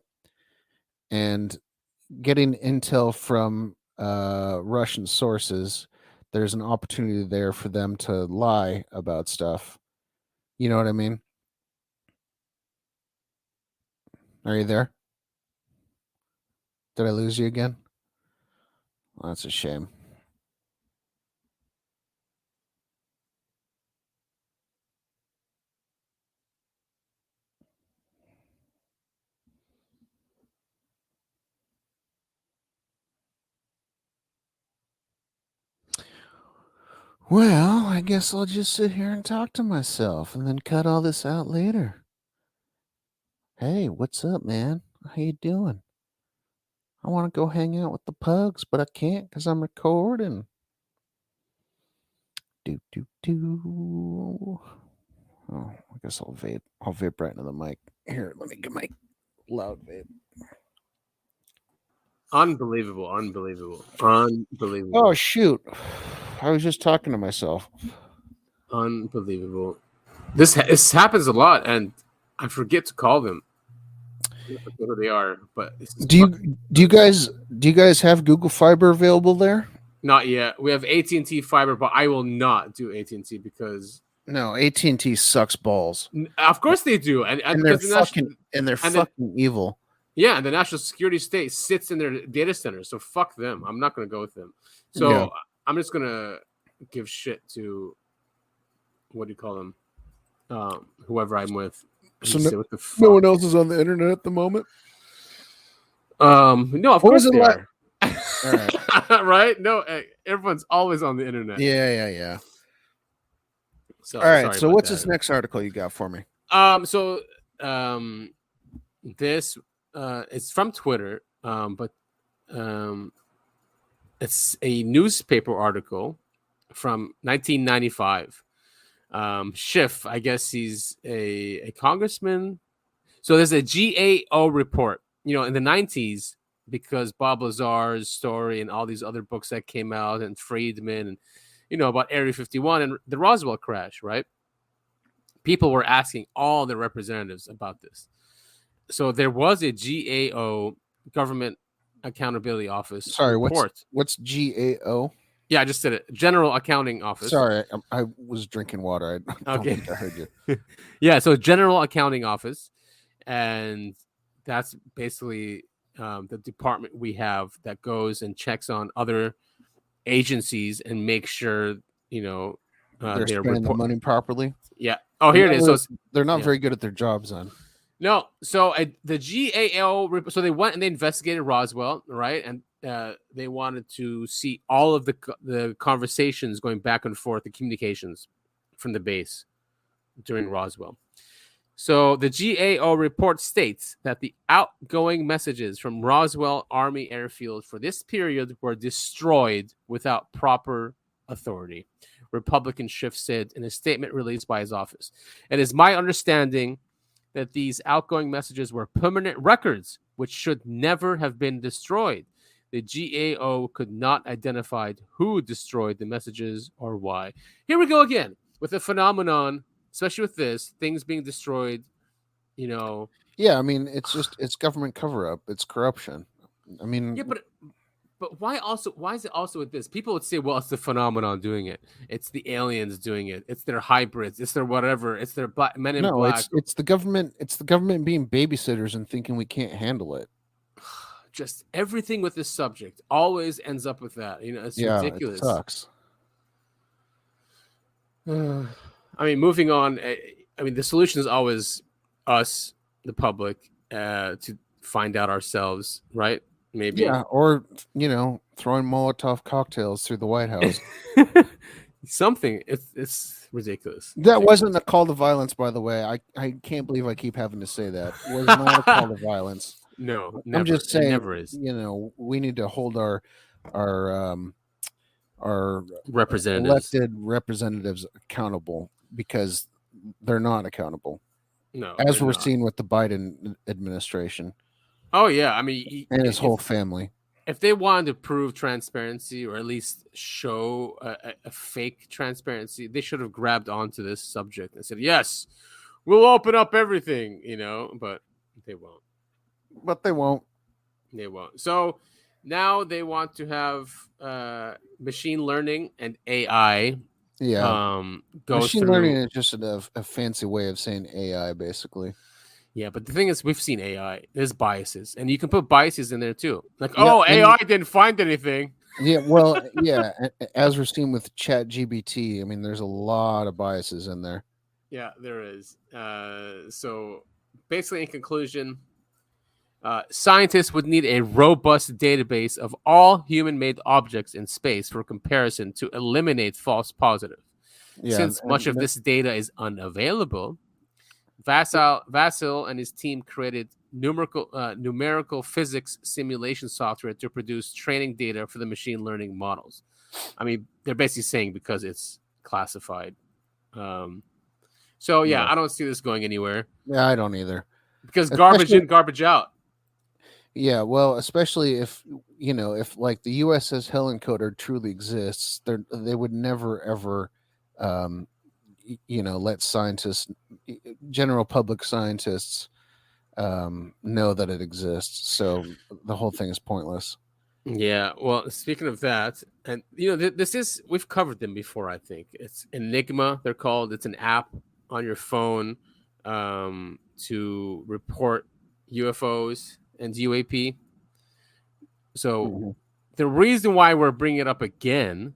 And getting intel from Russian sources, there's an opportunity there for them to lie about stuff. You know what I mean? Are you there? Did I lose you again? Well, that's a shame. Well, I guess I'll just sit here and talk to myself and then cut all this out later. Hey, what's up, man? How you doing? I want to go hang out with the pugs, but I can't because I'm recording. Do. Oh, I guess I'll vape. I'll vape right into the mic. Here, let me get my loud vape. Unbelievable. Oh shoot! I was just talking to myself. Unbelievable. This happens a lot, and I forget to call them. I forget who they are, but do you guys have Google Fiber available there? Not yet. We have AT&T Fiber, but I will not do AT&T because no, AT&T sucks balls. Of course they do, and they're fucking evil. Yeah, and the national security state sits in their data center, so fuck them. I'm not going to go with them. So yeah. I'm just going to give shit to what do you call them? Whoever I'm with. So no one else is on the internet at the moment. No, of course they are. All right. Right? No, everyone's always on the internet. Yeah. So, all right. So what's this next article you got for me? This it's from Twitter, but it's a newspaper article from 1995. Schiff, I guess he's a congressman. So there's a GAO report, in the 90s, because Bob Lazar's story and all these other books that came out and Friedman and, about Area 51 and the Roswell crash, right? People were asking all the representatives about this. So there was a GAO, Government Accountability Office. Sorry, report. What's GAO? Yeah, I just said it. General Accounting Office. Sorry, I was drinking water. I don't think I heard you. Yeah, so General Accounting Office. And that's basically the department we have that goes and checks on other agencies and makes sure, they're spending the money properly. Yeah. Oh, here it is. So they're not very good at their jobs then. No. So the GAO, so they went and they investigated Roswell, right? And they wanted to see all of the conversations going back and forth, the communications from the base during Roswell. So the GAO report states that the outgoing messages from Roswell Army Airfield for this period were destroyed without proper authority. Republican Schiff said in a statement released by his office. It is my understanding that these outgoing messages were permanent records, which should never have been destroyed. The GAO could not identify who destroyed the messages or why. Here we go again with the phenomenon, especially with this, things being destroyed, Yeah, I mean, it's government cover-up. It's corruption. I mean... Yeah, but why is it also with this? People would say, well, it's the phenomenon doing it. It's the aliens doing it. It's their hybrids. It's their whatever. It's their men in black. It's the government. It's the government being babysitters and thinking we can't handle it. Just everything with this subject always ends up with that. It's ridiculous. It sucks. I mean, moving on. I mean, the solution is always us, the public, to find out ourselves, right? Maybe. Yeah, or throwing Molotov cocktails through the White House. Something. It's ridiculous. That wasn't a call to violence, by the way. I can't believe I keep having to say that. It was not a call to violence. No, never. I'm just saying. It never is. We need to hold our representatives, elected representatives, accountable, because they're not accountable. No, as we're seeing with the Biden administration. Oh yeah, I mean, and his whole family. If they wanted to prove transparency, or at least show a fake transparency, they should have grabbed onto this subject and said, "Yes, we'll open up everything," But they won't. But they won't. They won't. So now they want to have machine learning and AI. Yeah. Go machine through... learning is just a fancy way of saying AI, basically. Yeah, but the thing is, we've seen AI. There's biases, and you can put biases in there too. Like, AI didn't find anything. Yeah, well, yeah. As we're seeing with ChatGPT, I mean, there's a lot of biases in there. Yeah, there is. So basically, in conclusion, scientists would need a robust database of all human-made objects in space for comparison to eliminate false positives. Yeah, since much of this data is unavailable, Vasil and his team created numerical physics simulation software to produce training data for the machine learning models. I mean, they're basically saying because it's classified. So yeah, Yeah. I don't see this going anywhere Yeah, I don't either. because garbage Especially- in, garbage out. Yeah, well, especially if if like the USS Helen Coder truly exists, they would never ever, let scientists, general public scientists, know that it exists. So the whole thing is pointless. Yeah, well, speaking of that, and we've covered them before. I think it's Enigma. They're called. It's an app on your phone to report UFOs and UAP. So the reason why we're bringing it up again,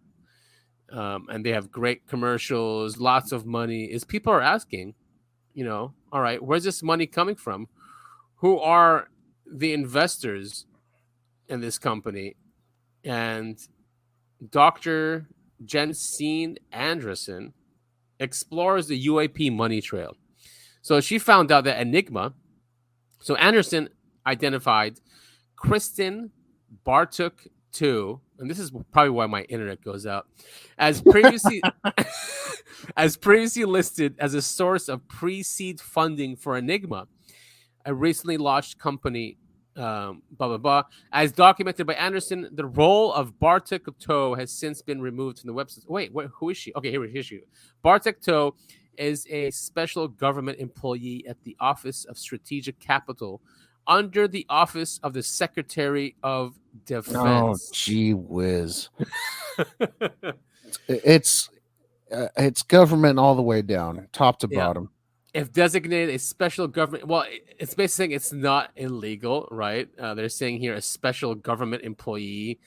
and they have great commercials, lots of money, is people are asking, all right, where's this money coming from? Who are the investors in this company? And Dr. Jensine Anderson explores the UAP money trail. So she found out that Enigma, so Anderson identified Kristen Bartuk II, and this is probably why my internet goes out, as previously listed as a source of pre-seed funding for Enigma, a recently launched company. Blah blah blah. As documented by Anderson, the role of Bartuk II has since been removed from the website. Wait, who is she? Okay, here she is. Bartuk II is a special government employee at the Office of Strategic Capital, under the Office of the Secretary of Defense. Oh, gee whiz! It's government all the way down, top to bottom. If designated a special government, well, it's basically saying it's not illegal, right? They're saying here a special government employee.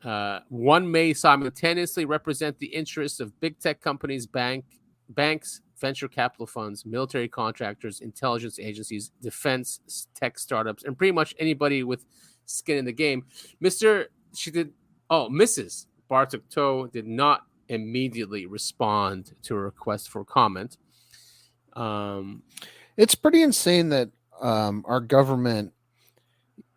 One may simultaneously represent the interests of big tech companies, banks, venture capital funds, military contractors, intelligence agencies, defense tech startups, and pretty much anybody with skin in the game. Mrs. Bartuk II did not immediately respond to a request for comment. It's pretty insane that our government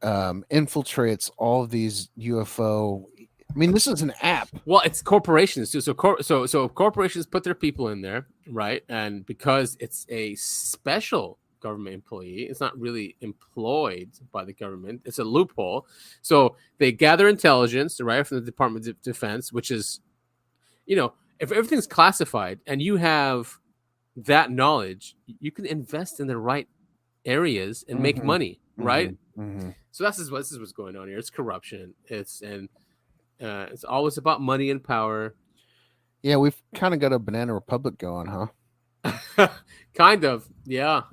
infiltrates all of these UFO. I mean, this is an app. Well, it's corporations too. So corporations put their people in there, right? And because it's a special government employee, it's not really employed by the government. It's a loophole. So they gather intelligence, right, from the Department of Defense, which is, if everything's classified and you have that knowledge, you can invest in the right areas and make money, right? So this is what's going on here. It's corruption. It's always about money and power. Yeah, we've kind of got a banana republic going, huh? Kind of, yeah.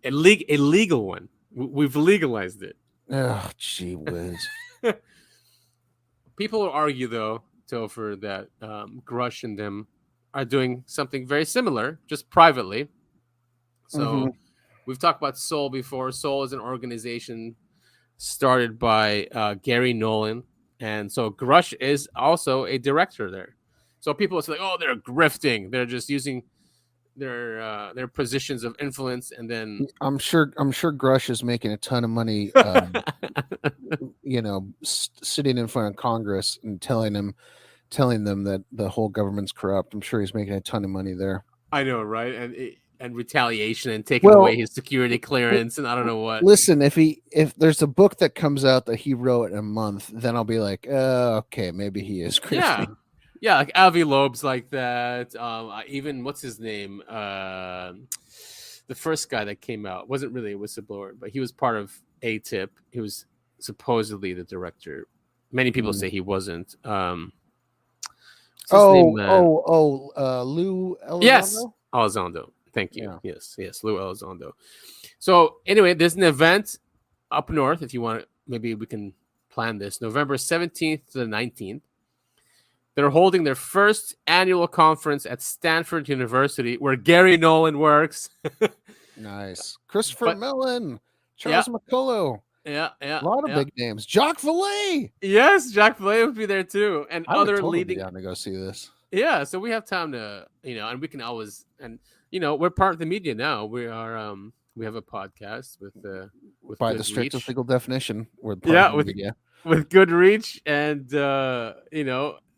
A legal one. We've legalized it. Oh, gee whiz! People will argue, though, Topher, that Grush and them are doing something very similar, just privately. So we've talked about Soul before. Soul is an organization started by Gary Nolan. And so Grush is also a director there. So people will say, oh, they're grifting. They're just using their positions of influence. And then I'm sure Grush is making a ton of money, sitting in front of Congress and telling them that the whole government's corrupt. I'm sure he's making a ton of money there. I know, right? And retaliation and taking away his security clearance and I don't know what. Listen, if there's a book that comes out that he wrote in a month, then I'll be like, okay, maybe he is crazy. Yeah, like Avi Loeb's like that. Even what's his name? The first guy that came out wasn't really a whistleblower, but he was part of ATIP. He was supposedly the director. Many people say he wasn't. Lou Elizondo? Yes, Elizondo. Thank you. Yeah. Yes, Lou Elizondo. So anyway, there's an event up north. If you want, maybe we can plan this. November 17th to the 19th. They're holding their first annual conference at Stanford University, where Gary Nolan works. Nice. Christopher Mellon, Charles McCullough. Yeah. A lot of big names. Jacques Vallée. Yes, Jacques Vallée would be there too, and other leading. Down to go see this. Yeah, so we have time to, and we can always, and we're part of the media now. We are, we have a podcast with by good the strictest reach. legal definition. We're part of the media. With good reach, and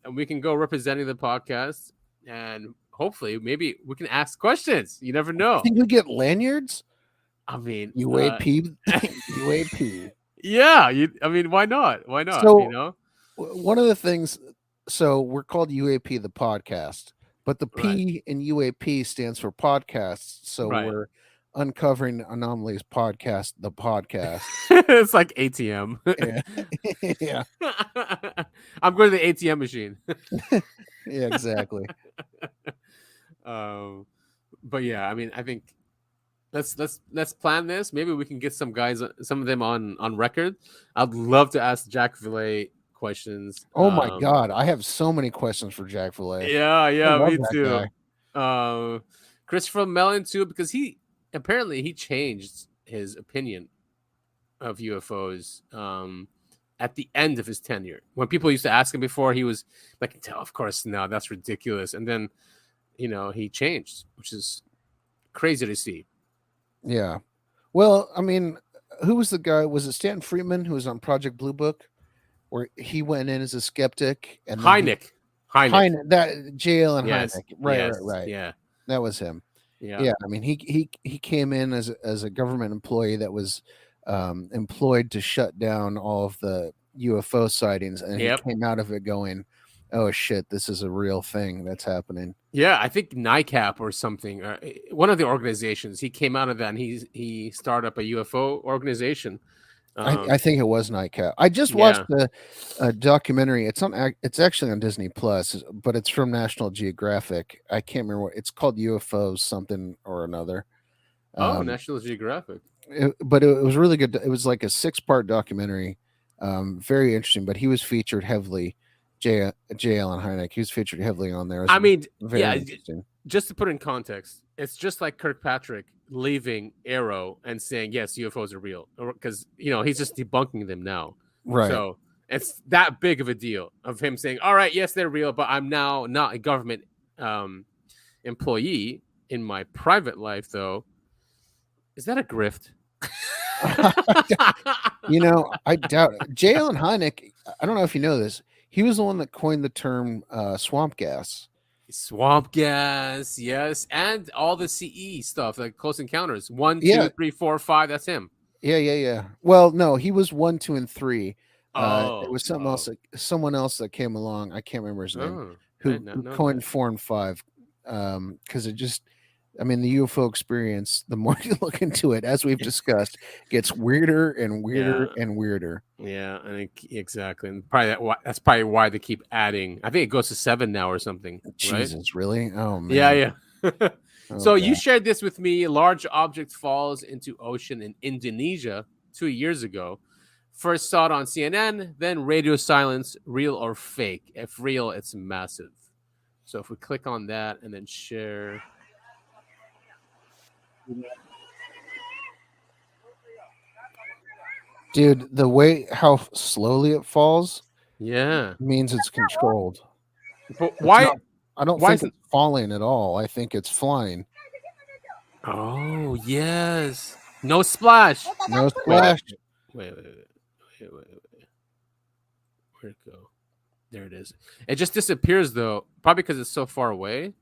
and we can go representing the podcast, and hopefully, maybe we can ask questions. You never know. I think we get lanyards. I mean, UAP, UAP. Yeah, I mean, why not? Why not? So You know, one of the things. So we're called UAP, the podcast, but the Right. P in UAP stands for podcasts. So Right. we're uncovering Anomalies Podcast, the podcast. it's like ATM. Yeah. Yeah. I'm going to the ATM machine. Yeah, exactly. But yeah, I mean, I think let's plan this. Maybe we can get some guys, some of them on record. I'd love to ask Jack Valet questions. Oh my God, I have so many questions for Jack Valet. Yeah, love me that too. Christopher Mellon too, because he apparently changed his opinion of UFOs at the end of his tenure. When people used to ask him before, he was like, of course, no, that's ridiculous. And then, he changed, which is crazy to see. Yeah. Well, I mean, who was the guy? Was it Stanton Friedman who was on Project Blue Book, where he went in as a skeptic? And Hynek. That J.L. and Yes. Hynek. Right. Yeah. That was him. Yeah. I mean, he came in as a government employee that was employed to shut down all of the UFO sightings, and he came out of it going, "Oh shit, this is a real thing that's happening." Yeah, I think NICAP or something, one of the organizations. He came out of that, and he started up a UFO organization. I think it was NICAP. I just watched a documentary. It's actually on Disney Plus, but it's from National Geographic. I can't remember what it's called. UFOs something or another. National Geographic. But it was really good. It was like a 6-part documentary. Very interesting. But he was featured heavily. J. Allen Hynek. He was featured heavily on there. I mean, interesting. Just to put in context, it's just like Kirkpatrick leaving Arrow and saying, yes, UFOs are real, because he's just debunking them now. Right. So it's that big of a deal of him saying, all right, yes, they're real, but I'm now not a government employee in my private life, though. Is that a grift? I doubt it. J. Allen Hynek, I don't know if you know this, he was the one that coined the term swamp gas. Swamp gas, yes, and all the CE stuff, like Close Encounters. 1, 2, 3, 4, 5. That's him. Yeah. Well, no, he was 1, 2, and 3. It was someone else that came along. I can't remember his name. Who coined 4 and 5? Because it just, I mean, the UFO experience, the more you look into it, as we've discussed, gets weirder and weirder and weirder. Yeah, I think exactly, and probably that's probably why they keep adding. I think it goes to 7 now or something. Jesus, right? Really? Oh man. Yeah. So you shared this with me. Large object falls into ocean in Indonesia 2 years ago. First saw it on CNN, then radio silence. Real or fake? If real, it's massive. So if we click on that and then share. Dude, the way how slowly it falls, means it's controlled. But why? I don't think it's falling at all. I think it's flying. Oh yes, no splash. No splash. Wait. Where'd it go? There it is. It just disappears though, probably because it's so far away.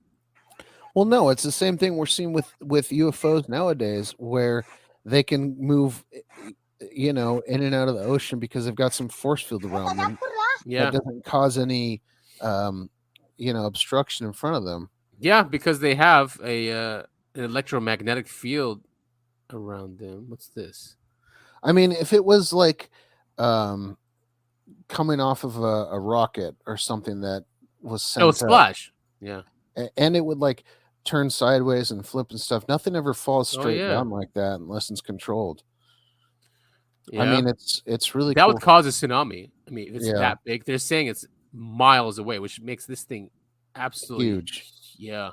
Well, no, it's the same thing we're seeing with UFOs nowadays, where they can move, in and out of the ocean because they've got some force field around them. Yeah, that doesn't cause any, obstruction in front of them. Yeah, because they have an electromagnetic field around them. What's this? I mean, if it was like coming off of a rocket or something that was sent splash. Yeah, and it would like turn sideways and flip and stuff. Nothing ever falls straight down like that unless it's controlled. Yeah. I mean, it's really that cool. would cause a tsunami. I mean, if it's that big. They're saying it's miles away, which makes this thing absolutely huge. Yeah.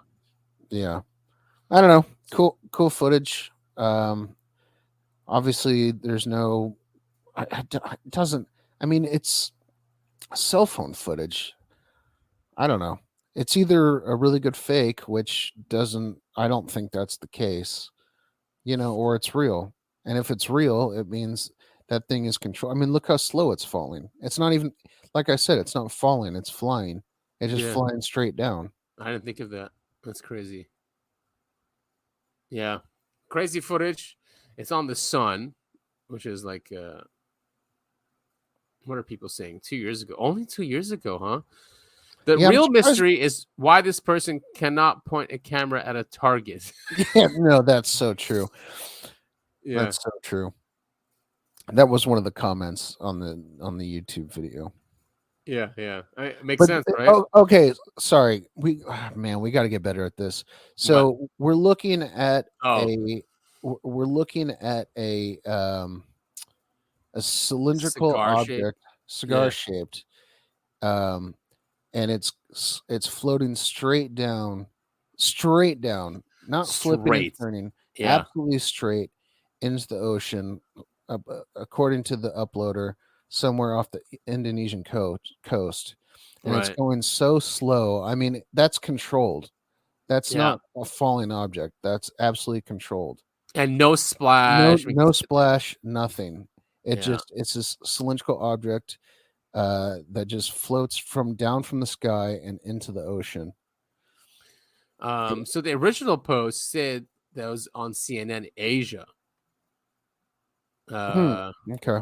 I don't know. Cool footage. Obviously, there's no. It doesn't. I mean, it's cell phone footage. I don't know. It's either a really good fake, which doesn't. I don't think that's the case. Or it's real. And if it's real, it means that thing is controlled. I mean, look how slow it's falling. It's not even, like I said, it's not falling. It's flying. It's just flying straight down. I didn't think of that. That's crazy. Yeah. Crazy footage. It's on the Sun, which is like, what are people saying? 2 years ago. Only 2 years ago, huh? The Yeah, I'm real surprised- mystery is why this person cannot point a camera at a target. Yeah, no, that's so true. Yeah. That's so true. That was one of the comments on the YouTube video. Yeah. It makes But sense, right? okay, sorry. We got to get better at this. So we're looking at we're looking at a cylindrical Cigar shape? object, cigar Yeah. shaped, and it's floating straight down, not flipping and Straight. turning, Yeah. absolutely straight into the ocean, according to the uploader, somewhere off the Indonesian coast. And it's Right. going so slow. I mean, that's controlled. That's Yeah. not a falling object. That's absolutely controlled. And no splash. No splash, nothing. Yeah. It's this cylindrical object that just floats down from the sky and into the ocean. So the original post said that was on CNN Asia. Okay.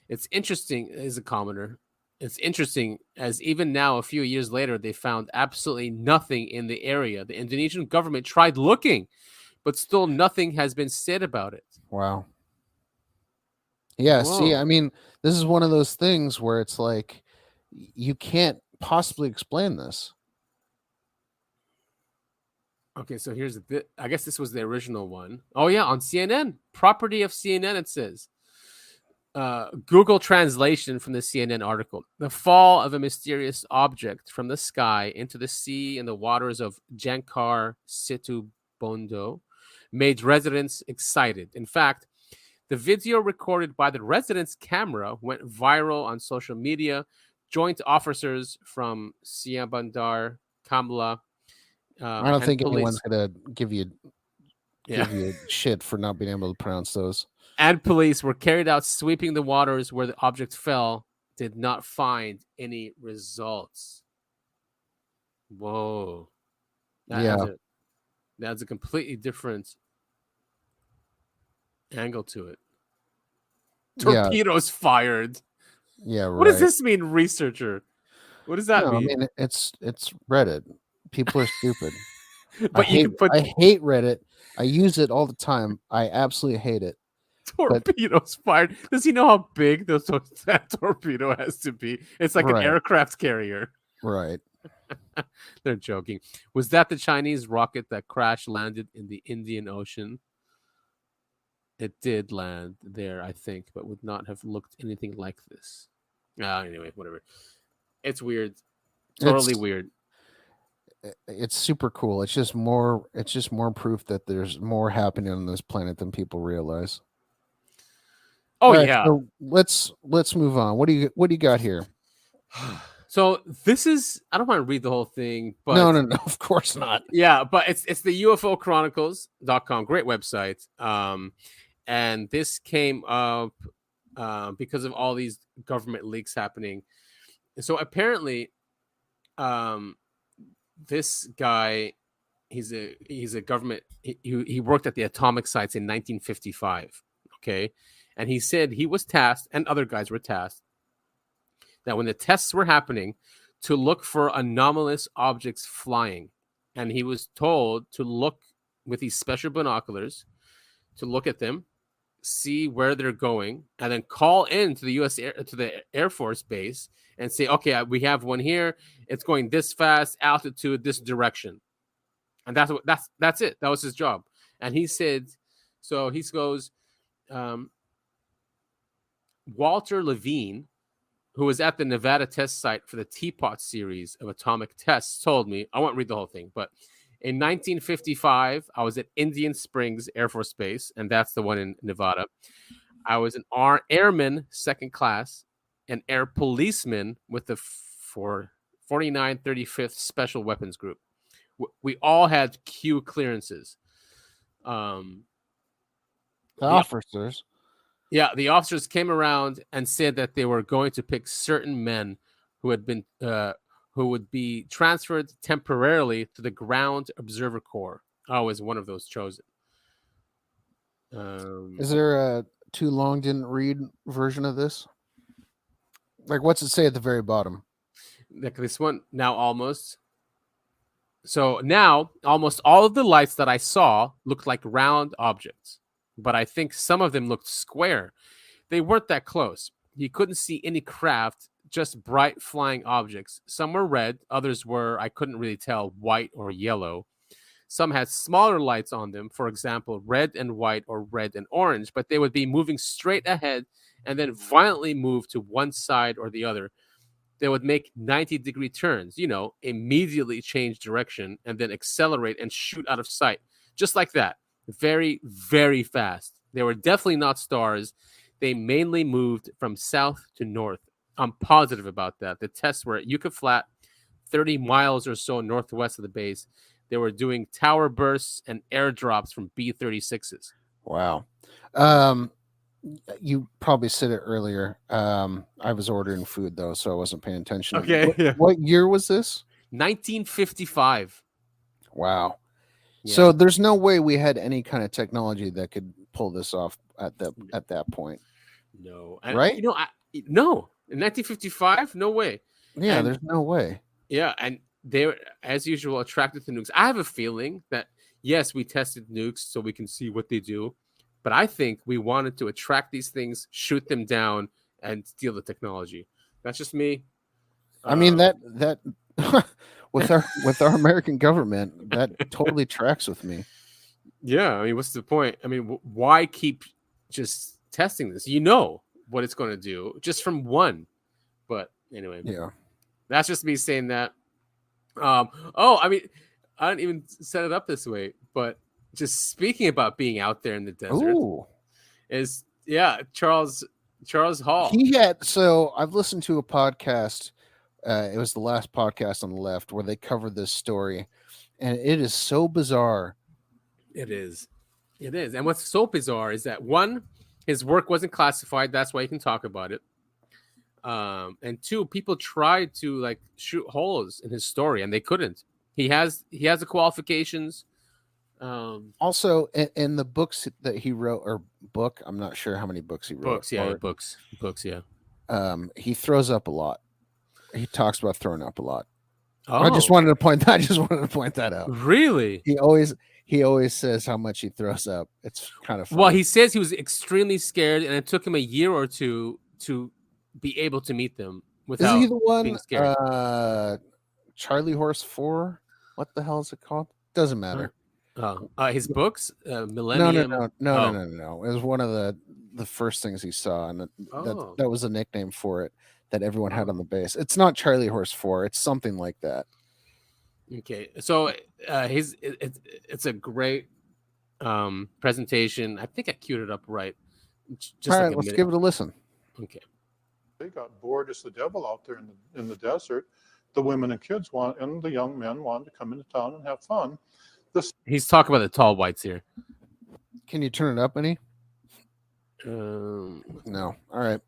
It's interesting as a commenter. It's interesting as even now, a few years later, they found absolutely nothing in the area. The Indonesian government tried looking, but still nothing has been said about it. Wow. Yeah, see, Whoa. I mean, this is one of those things where it's like you can't possibly explain this. Okay, so here's I guess this was the original one. Oh yeah, on CNN, property of CNN. It says, Google translation from the CNN article: the fall of a mysterious object from the sky into the sea in the waters of Jangkar Situbondo made residents excited. In fact, the video recorded by the residents' camera went viral on social media. Joint officers from Siabandar, Kamla. I don't think police. anyone's gonna give you shit for not being able to pronounce those. And police were carried out sweeping the waters where the object fell, did not find any results. Whoa. That's a completely different angle to it. Torpedoes fired. Yeah, right. What does this mean, researcher? What does that mean? I mean, it's Reddit. People are stupid. But I hate Reddit. I use it all the time. I absolutely hate it. Torpedoes fired. Does he know how big that torpedo has to be? It's like an aircraft carrier. Right. They're joking. Was that the Chinese rocket that crash landed in the Indian Ocean? It did land there, I think, but would not have looked anything like this. Anyway, whatever. It's weird. Totally weird. It's super cool. It's just more proof that there's more happening on this planet than people realize. Oh, right, yeah. So let's move on. What do you got here? So this is, I don't want to read the whole thing, but no, of course not. Yeah, but it's the UFOchronicles.com, great website. And this came up because of all these government leaks happening. So apparently, this guy, he's a government. He worked at the atomic sites in 1955. Okay, and he said he was tasked, and other guys were tasked, that when the tests were happening, to look for anomalous objects flying, and he was told to look with these special binoculars, to look at them, see where they're going, and then call in to the Air Force base and say, okay, we have one here. It's going this fast, altitude, this direction. And that's it. That was his job. And he said, so he goes, Walter Levine, who was at the Nevada test site for the Teapot series of atomic tests, told me, I won't read the whole thing, but in 1955, I was at Indian Springs Air Force Base, and that's the one in Nevada. I was an airman, second class, an air policeman with the 4935th Special Weapons Group. We all had Q clearances. Officers. Yeah, the officers came around and said that they were going to pick certain men who had been who would be transferred temporarily to the Ground Observer Corps. I was one of those chosen. Is there a too long didn't read version of this? Like, what's it say at the very bottom? Like this one, now almost. So now almost all of the lights that I saw looked like round objects, but I think some of them looked square. They weren't that close. You couldn't see any craft, just bright flying objects. Some were red, others were, I couldn't really tell, white or yellow. Some had smaller lights on them, for example, red and white or red and orange, but they would be moving straight ahead and then violently move to one side or the other. They would make 90-degree turns, immediately change direction and then accelerate and shoot out of sight. Just like that. Very, very fast. They were definitely not stars. They mainly moved from south to north. I'm positive about that. The tests were at Yucca Flat, 30 miles or so northwest of the base. They were doing tower bursts and airdrops from B-36s. Wow. You probably said it earlier. I was ordering food though, so I wasn't paying attention. Okay. What year was this? 1955. Wow. Yeah. So there's no way we had any kind of technology that could pull this off at that point. No. Right? No. In 1955, no way. Yeah, And- there's no way. Yeah, and they were, as usual, attracted to nukes. I have a feeling that, yes, we tested nukes so we can see what they do. But I think we wanted to attract these things, shoot them down, and steal the technology. That's just me. I mean that with our American government, that totally tracks with me. Yeah, I mean, what's the point? I mean, why keep just testing this? You know what it's going to do just from one. But anyway, Yeah. that's just me saying that. I mean, I didn't even set it up this way, but just speaking about being out there in the desert Ooh. is Charles Hall. So I've listened to a podcast. It was the last podcast on the left where they covered this story, and it is so bizarre. It is. And what's so bizarre is that one, his work wasn't classified. That's why you can talk about it. And two, people tried to like shoot holes in his story and they couldn't. He has the qualifications. Also, in the books that he wrote, I'm not sure how many books he wrote. Books, yeah. He throws up a lot. He talks about throwing up a lot. Oh, I just wanted to point that out. Really? He always says how much he throws up. It's kind of funny. Well, he says he was extremely scared, and it took him a year or two to be able to meet them without Isn't he the one? being scared. Charlie Horse 4. What the hell is it called? Doesn't matter. His books, Millennium. No. It was one of the first things he saw, and that was a nickname for it that everyone had on the base. It's not Charlie Horse 4. It's something like that. Okay, so it's a great presentation. I think I queued it up right. Just All like right, let's give it a listen. Okay. They got bored as the devil out there in the desert. The women and kids and the young men wanted to come into town and have fun. He's talking about the tall whites here. Can you turn it up any? No. All right.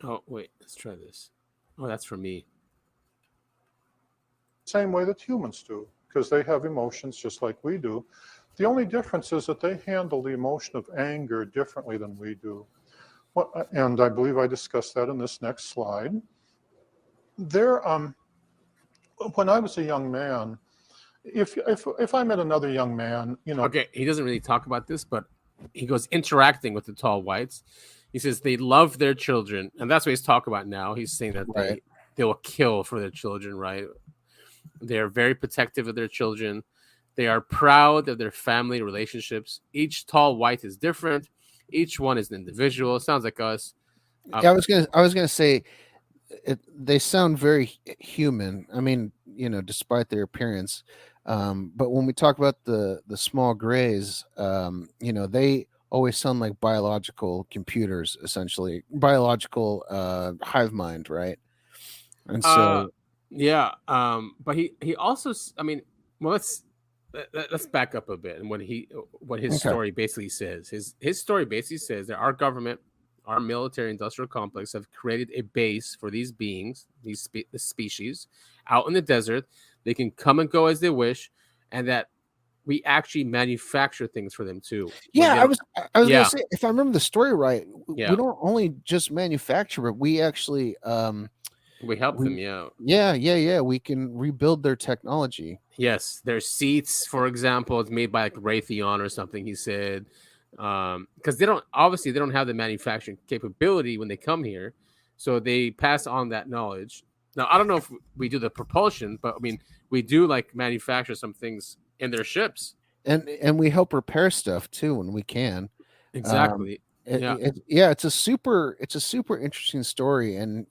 Oh, wait. Let's try this. Oh, that's for me. Same way that humans do, because they have emotions just like we do. The only difference is that they handle the emotion of anger differently than we do. And I believe I discussed that in this next slide. When I was a young man, if I met another young man, Okay, he doesn't really talk about this, but he goes interacting with the tall whites. He says they love their children, and that's what he's talking about now. He's saying that they will kill for their children, right? They're very protective of their children. They are proud of their family relationships. Each tall white is different. Each one is an individual. It sounds like us. I was gonna say, they sound very human. I mean, despite their appearance. But when we talk about the small grays, they always sound like biological computers, essentially biological hive mind, right? And so, but he also, I mean, well, let's back up a bit and what his story basically says. His story basically says that our government our military industrial complex have created a base for these beings, these species, out in the desert. They can come and go as they wish, and that we actually manufacture things for them too. Yeah, I was Yeah. gonna say, if I remember the story right, Yeah. we don't only just manufacture, but we actually we help them. Yeah. We can rebuild their technology. Yes, their seats, for example, it's made by like Raytheon or something. He said, because they don't have the manufacturing capability when they come here, so they pass on that knowledge. Now, I don't know if we do the propulsion, but I mean, we do like manufacture some things in their ships, and we help repair stuff too when we can. Exactly. It's a super interesting story, and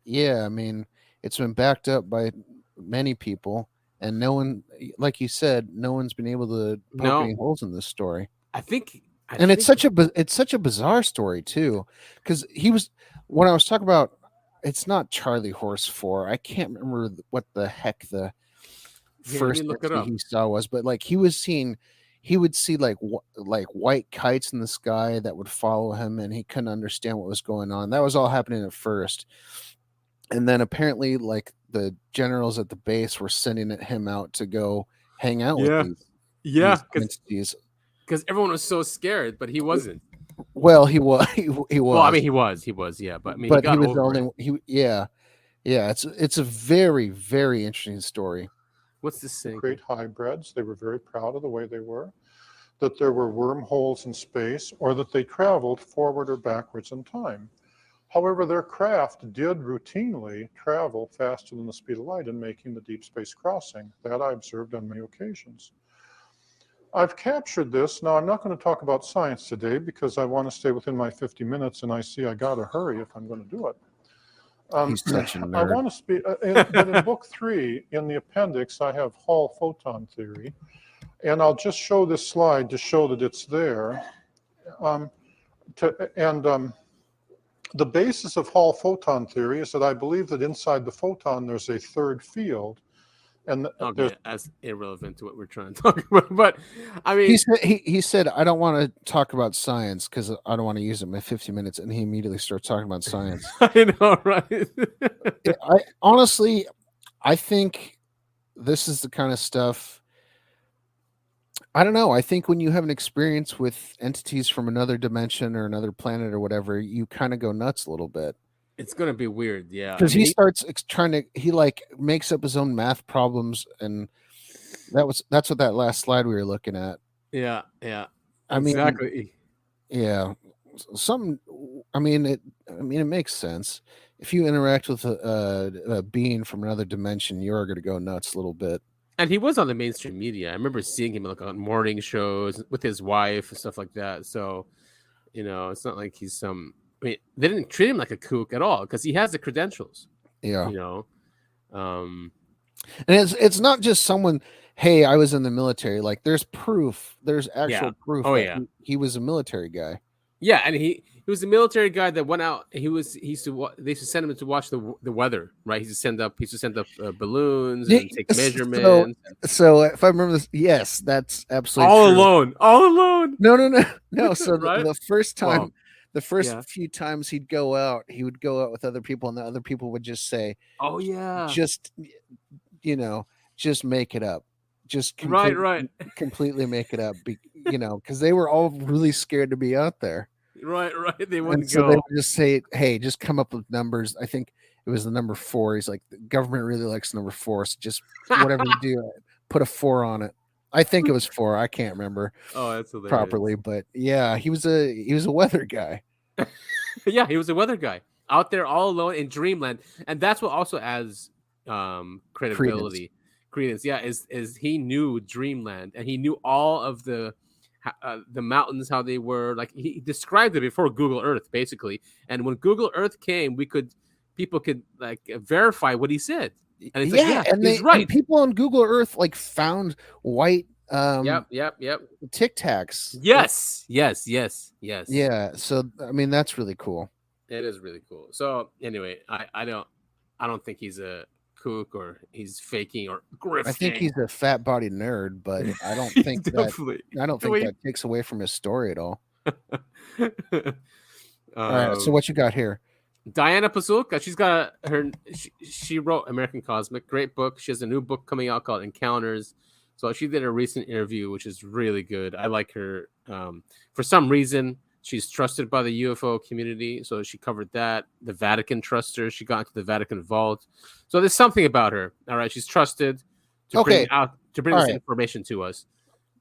I mean, it's been backed up by many people, and no one, like you said, no one's been able to poke any holes in this story. It's such a bizarre story too, because when I was talking about, it's not Charlie Horse 4. I can't remember what the heck the first entity he saw was, but like he would see like white kites in the sky that would follow him, and he couldn't understand what was going on. That was all happening at first, and then apparently like the generals at the base were sending him out to go hang out with these entities, because everyone was so scared, but he wasn't. Well, he was. He was. Well, I mean, he was. Yeah, but I mean, but he was the only. Yeah. It's a very, very interesting story. What's this saying? Great hybrids. They were very proud of the way they were. That there were wormholes in space, or that they traveled forward or backwards in time. However, their craft did routinely travel faster than the speed of light in making the deep space crossing. That I observed on many occasions. I've captured this. Now, I'm not going to talk about science today because I want to stay within my 50 minutes, and I see I got to hurry if I'm going to do it. He's such a nerd. I want to speak, but in book 3, in the appendix, I have Hall photon theory, and I'll just show this slide to show that it's there. The basis of Hall photon theory is that I believe that inside the photon there's a third field. And that's irrelevant to what we're trying to talk about. But I mean, he said, I don't want to talk about science because I don't want to use it in my 50 minutes. And he immediately starts talking about science. I know, right? I think this is the kind of stuff. I don't know. I think when you have an experience with entities from another dimension or another planet or whatever, you kind of go nuts a little bit. It's going to be weird, yeah. Because he starts he like makes up his own math problems, and that's what that last slide we were looking at. Yeah. Exactly. Yeah. It makes sense. If you interact with a being from another dimension, you're going to go nuts a little bit. And he was on the mainstream media. I remember seeing him like on morning shows with his wife and stuff like that. So, it's not like he's some. I mean, they didn't treat him like a kook at all because he has the credentials. Yeah. And it's not just someone, hey, I was in the military. Like there's proof. There's actual proof that he was a military guy. Yeah, and he was a military guy that went out. They used to send him to watch the weather, right? He used to send up balloons and take measurements. So if I remember this, yes, that's absolutely all true. alone. No. So right? the first time. The first few times he would go out with other people, and the other people would just say, "Oh yeah, just make it up, just completely make it up," because they were all really scared to be out there. Right. They wouldn't go. So they would just say, "Hey, just come up with numbers." I think it was the number 4. He's like, the government really likes number 4, so just whatever you do, put a 4 on it. I think it was 4. I can't remember. Oh, that's hilarious. Properly, but yeah, he was a weather guy. Yeah, he was a weather guy out there all alone in dreamland, and that's what also adds credibility, credence. Yeah, is he knew dreamland, and he knew all of the mountains, how they were. Like he described it before Google Earth, basically. And when Google Earth came, people could like verify what he said. And it's he's right. And people on Google Earth like found white yep. Tic Tacs. Yes. Yeah. So I mean that's really cool. It is really cool. So anyway, I don't think he's a kook or he's faking or grifting. I think he's a fat body nerd, but I don't think that takes away from his story at all. All right. So what you got here? Diana Pasulka, she's got she wrote American Cosmic, great book. She has a new book coming out called Encounters. So she did a recent interview, which is really good. I like her. For some reason, she's trusted by the UFO community. So she covered that. The Vatican trusts her. She got into the Vatican vault. So there's something about her. All right. She's trusted to bring this information to us.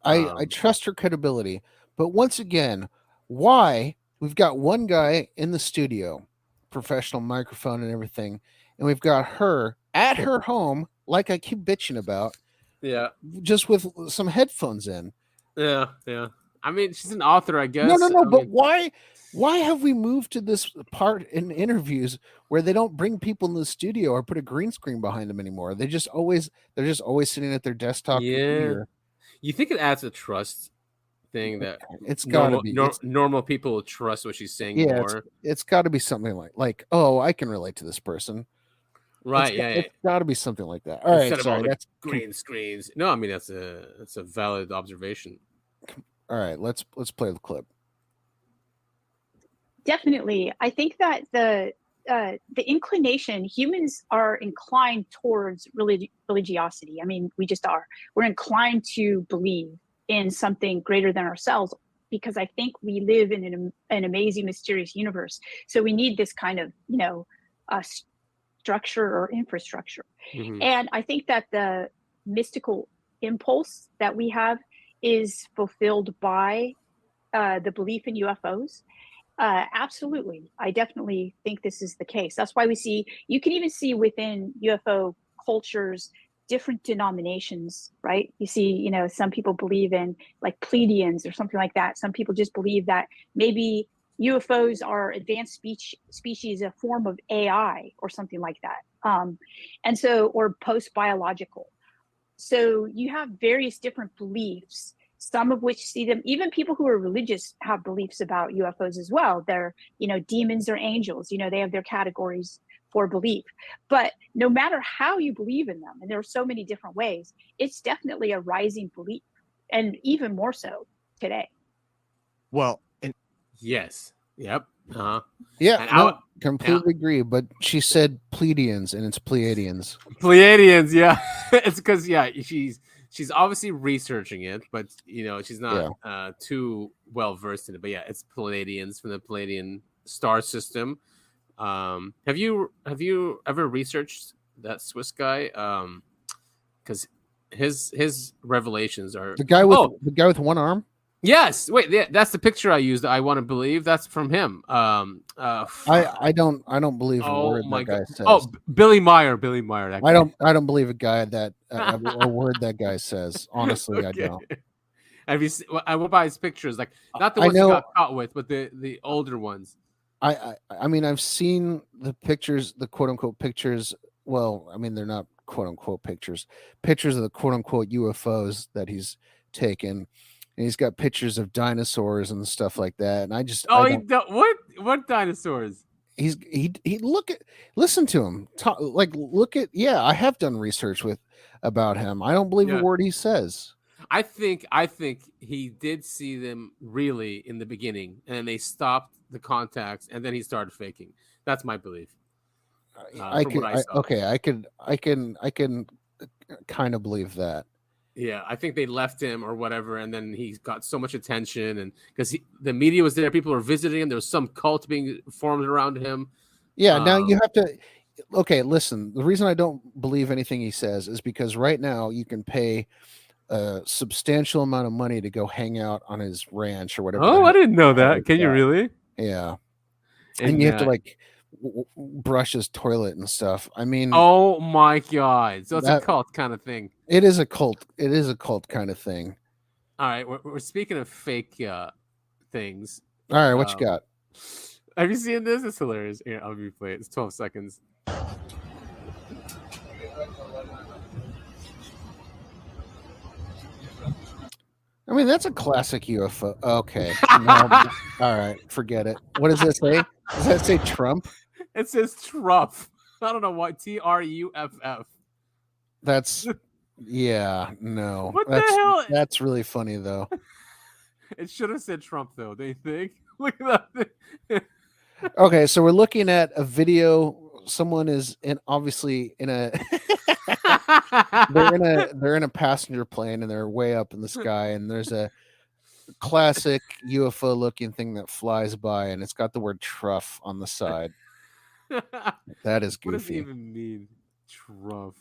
I trust her credibility. But once again, why we've got one guy in the studio, professional microphone and everything, and we've got her at her home, like I keep bitching about, just with some headphones in. Yeah. I mean, she's an author, I guess. No, but why have we moved to this part in interviews where they don't bring people in the studio or put a green screen behind them anymore? They're just always sitting at their desktop computer. You think it adds a trust thing that it's got to be normal people will trust what she's saying more. It's got to be something like, oh, I can relate to this person. Right. It's got to be something like that. All right. Sorry, that's green screens. No, I mean that's a valid observation. All right. Let's play the clip. Definitely, I think that the inclination, humans are inclined towards religiosity. I mean, we just are. We're inclined to believe in something greater than ourselves because I think we live in an amazing, mysterious universe. So we need this kind of, structure or infrastructure. Mm-hmm. And I think that the mystical impulse that we have is fulfilled by the belief in UFOs. Absolutely. I definitely think this is the case. That's why you can even see within UFO cultures, different denominations, right? You see, some people believe in like Pleiadians or something like that. Some people just believe that maybe UFOs are advanced species, a form of AI or something like that. Or post-biological. So you have various different beliefs, some of which see them, even people who are religious have beliefs about UFOs as well. They're, demons or angels, they have their categories for belief. But no matter how you believe in them, and there are so many different ways, it's definitely a rising belief, and even more so today. Well, yes. Yep. Yeah, completely agree. But she said Pleiadians, and it's Pleiadians. Pleiadians, yeah. It's because she's obviously researching it, but she's not too well versed in it. But yeah, it's Pleiadians from the Pleiadian star system. Have you ever researched that Swiss guy? Because his revelations are the guy with one arm. Yes. Wait, that's the picture I used. I want to believe that's from him. I don't believe a word that guy says. Oh, Billy Meyer. That guy. I don't believe a guy that a word that guy says. Honestly, okay. I don't. Have you? I went by his pictures, like not the ones he got caught with, but the older ones. I mean, I've seen the pictures, the quote unquote pictures. Well, I mean, they're not quote unquote pictures of the quote unquote UFOs that he's taken. And he's got pictures of dinosaurs and stuff like that. And I just what dinosaurs? Listen to him talk, I have done research about him. I don't believe a word he says. I think he did see them really in the beginning, and then they stopped the contacts, and then he started faking. That's my belief. I can kind of believe that. Yeah, I think they left him or whatever, and then he got so much attention, and because the media was there, people were visiting him. There was some cult being formed around him. Yeah, now you have to. Okay, listen. The reason I don't believe anything he says is because right now you can pay a substantial amount of money to go hang out on his ranch or whatever. Oh, I didn't know that. Can you really? Yeah, and you have to brush his toilet and stuff. I mean, oh my god! So it's a cult kind of thing. It is a cult. It is a cult kind of thing. All right, we're speaking of fake things. All right, what you got? Have you seen this? It's hilarious. Here, I'll replay it. It's 12 seconds. I mean, that's a classic UFO. Okay. No, all right, forget it. What does that say? Does that say Trump? It says Trump. I don't know why. TRUFF. That's, no. What the hell? That's really funny, though. It should have said Trump, though. They think. Look at that. Okay, so we're looking at a video. Someone is obviously in a they're in a passenger plane and they're way up in the sky, and there's a classic UFO looking thing that flies by, and it's got the word truff on the side. That is goofy. What does it even mean? Truff.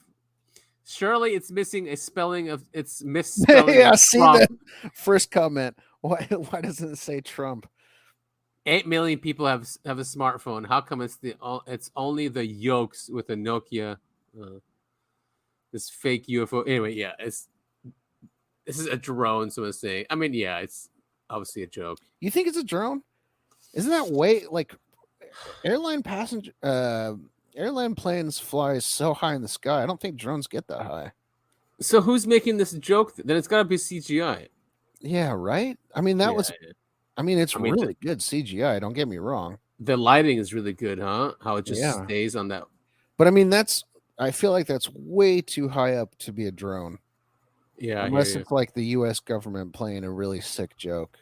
Surely it's missing a spelling of it's misspelling. Yeah, see the first comment. Why doesn't it say Trump? 8 million people have a smartphone. How come it's only the yokes with a Nokia? This fake UFO. Anyway, yeah, this is a drone. Someone's saying. I mean, yeah, it's obviously a joke. You think it's a drone? Isn't that way like airline planes fly so high in the sky? I don't think drones get that high. So who's making this joke? Then it's got to be CGI. Yeah, right. I mean, it's really good CGI. Don't get me wrong. The lighting is really good, huh? How it just stays on that. But I mean, I feel like that's way too high up to be a drone. Yeah, unless it's like the U.S. government playing a really sick joke.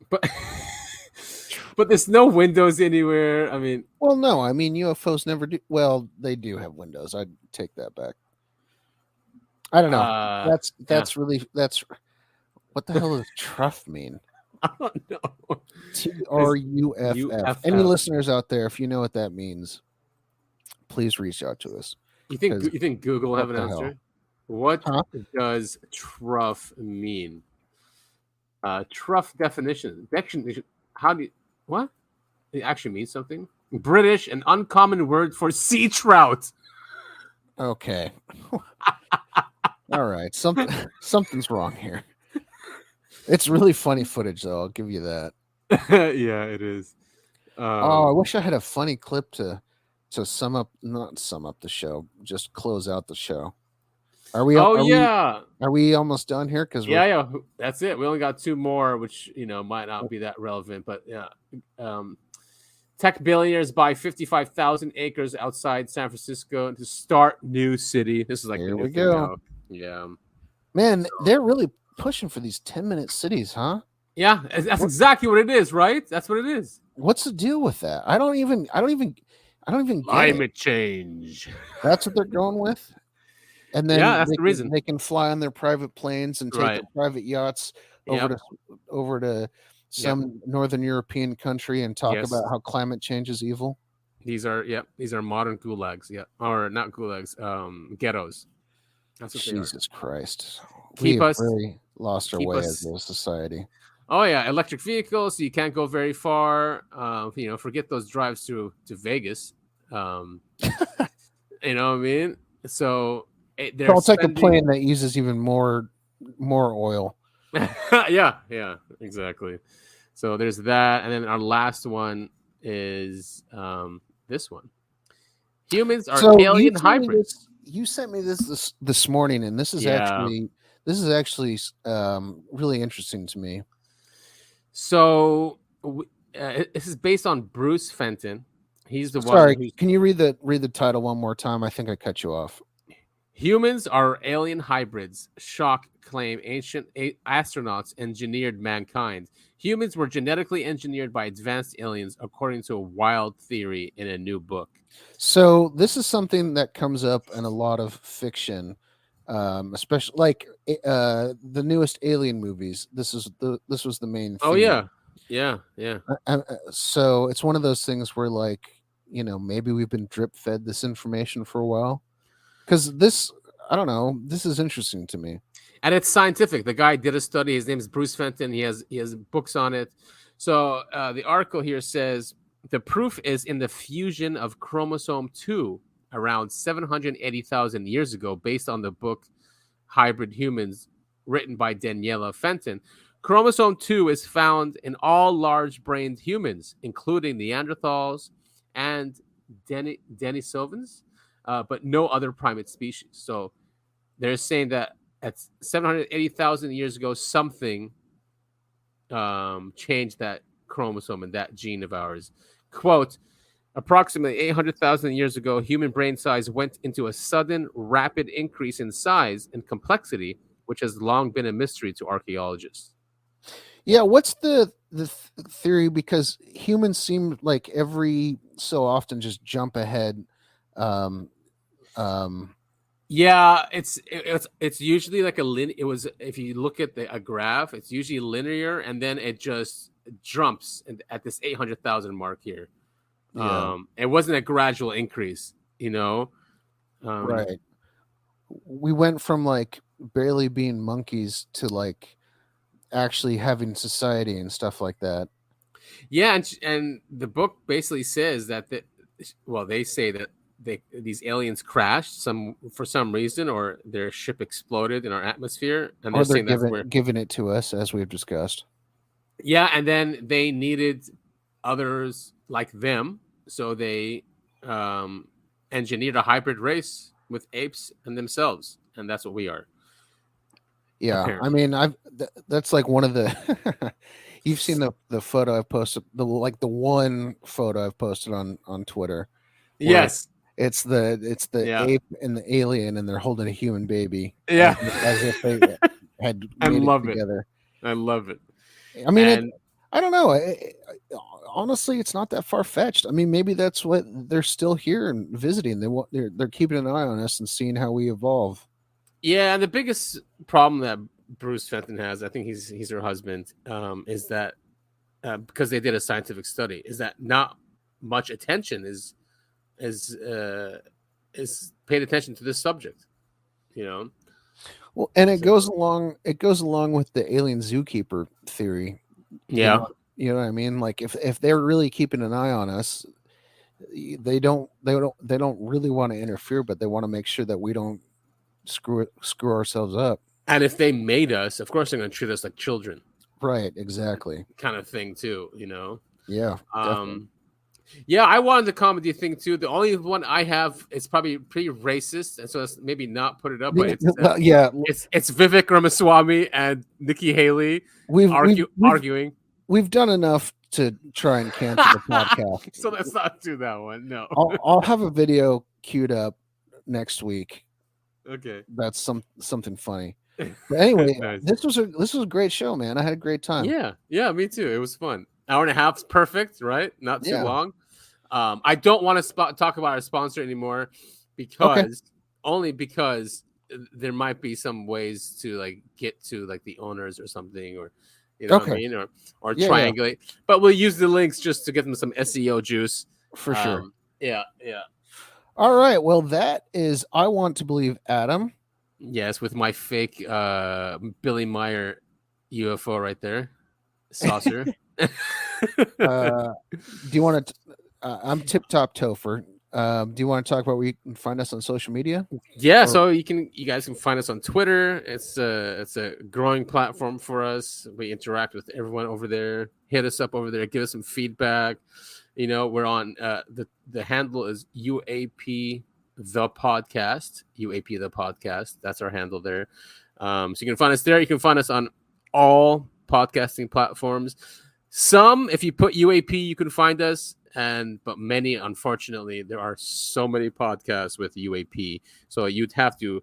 But there's no windows anywhere. I mean, well, no. I mean, UFOs never do. Well, they do have windows. I'd take that back. I don't know. That's what the hell does truff mean? I don't know. TRUFF. Any listeners out there, if you know what that means, please reach out to us. You think Google will have an answer? Hell? What does truff mean? Truff definition. How do you, what? It actually means something. British, an uncommon word for sea trout. Okay. All right. Something's wrong here. It's really funny footage, though. I'll give you that. Yeah, it is. I wish I had a funny clip to not sum up the show, just close out the show. Are we almost done here? Because yeah, that's it. We only got 2 more, which might not be that relevant, but yeah. Tech billionaires buy 55,000 acres outside San Francisco to start new city. This is like here we go. Yeah, man, they're really pushing for these 10-minute cities, huh? Yeah, that's exactly what it is, right? That's what it is. What's the deal with that? I don't even get climate change. That's what they're going with. And then that's the reason they can fly on their private planes and take their private yachts over to some Northern European country and talk about how climate change is evil. These are modern gulags, or not gulags, ghettos. That's what Jesus Christ. We've really lost our way as a society. Oh yeah, electric vehicles. So you can't go very far. Forget those drives to Vegas. You know what I mean? So I'll take a plane that uses even more oil. yeah, exactly. So there's that, and then our last one is this one. Humans are alien hybrids. You sent me this morning, and this is actually really interesting to me. So this is based on Bruce Fenton. He's the one. Sorry, can you read the title one more time? I think I cut you off. Humans are alien hybrids. Shock claim ancient astronauts engineered mankind. Humans were genetically engineered by advanced aliens, according to a wild theory in a new book. So this is something that comes up in a lot of fiction, especially like the newest Alien movies. This was the main theme. Oh yeah. So it's one of those things where, like, maybe we've been drip fed this information for a while. Because this is interesting to me. And it's scientific. The guy did a study. His name is Bruce Fenton. He has books on it. So the article here says the proof is in the fusion of chromosome 2 around 780,000 years ago, based on the book Hybrid Humans, written by Daniela Fenton. Chromosome 2 is found in all large-brained humans, including Neanderthals and Denisovans. But no other primate species. So they're saying that at 780,000 years ago, something changed that chromosome and that gene of ours. Quote, approximately 800,000 years ago, human brain size went into a sudden, rapid increase in size and complexity, which has long been a mystery to archaeologists. Yeah, what's the the theory, because humans seem like every so often just jump ahead. Yeah, it's usually like if you look at a graph, it's usually linear, and then it just jumps at this 800,000 mark here. Yeah. It wasn't a gradual increase, Right. We went from like barely being monkeys to like actually having society and stuff like that. Yeah, and the book basically says that they say that these aliens crashed for some reason, or their ship exploded in our atmosphere, and Or they're they're saying giving it to us, as we've discussed. Yeah, and then they needed others like them, so they engineered a hybrid race with apes and themselves, and that's what we are. Yeah, Apparently. I mean, that's like one of the. You've seen the photo I've posted, the one photo I've posted on Twitter. Yes, it's the Yeah. ape and the alien, and they're holding a human baby. Yeah. as if they had I made love it together. I love it. I mean, And- I don't know. Honestly, it's not that far fetched. I mean, maybe that's what they're still here and visiting. They're keeping an eye on us and seeing how we evolve. Yeah, and the biggest problem that Bruce Fenton has, I think he's her husband, is that because they did a scientific study, is that not much attention is paid attention to this subject. Well, and it goes along with the alien zookeeper theory. Yeah. You know what I mean? Like if they're really keeping an eye on us, they don't really want to interfere, but they want to make sure that we don't screw ourselves up. And if they made us, of course they're going to treat us like children. Right, exactly. Kind of thing too, Yeah. Definitely. Yeah, I wanted the comedy thing too. The only one I have is probably pretty racist, and so let's maybe not put it up. But it's Vivek Ramaswamy and Nikki Haley arguing. We've done enough to try and cancel the podcast, so let's not do that one. No, I'll have a video queued up next week. Okay, that's something funny. But anyway, Nice. this was a great show, man. I had a great time. Yeah, me too. It was fun. Hour and a half's perfect, right? Not too Yeah. long. I don't want to talk about our sponsor anymore because there might be some ways to like get to like the owners or something, or what I mean, or triangulate. Yeah. But we'll use the links just to get them some SEO juice for sure. Yeah. All right. Well, that is I Want to Believe Adam. Yes, with my fake Billy Meyer UFO right there, saucer. Do you want to? I'm Tip Top Topher. Do you want to talk about where you can find us on social media? Yeah, so you guys can find us on Twitter. It's a growing platform for us. We interact with everyone over there. Hit us up over there. Give us some feedback. We're on the handle is UAP the podcast. UAP the podcast. That's our handle there. So you can find us there. You can find us on all podcasting platforms. Some, if you put UAP, you can find us. But many, unfortunately, there are so many podcasts with UAP. So you'd have to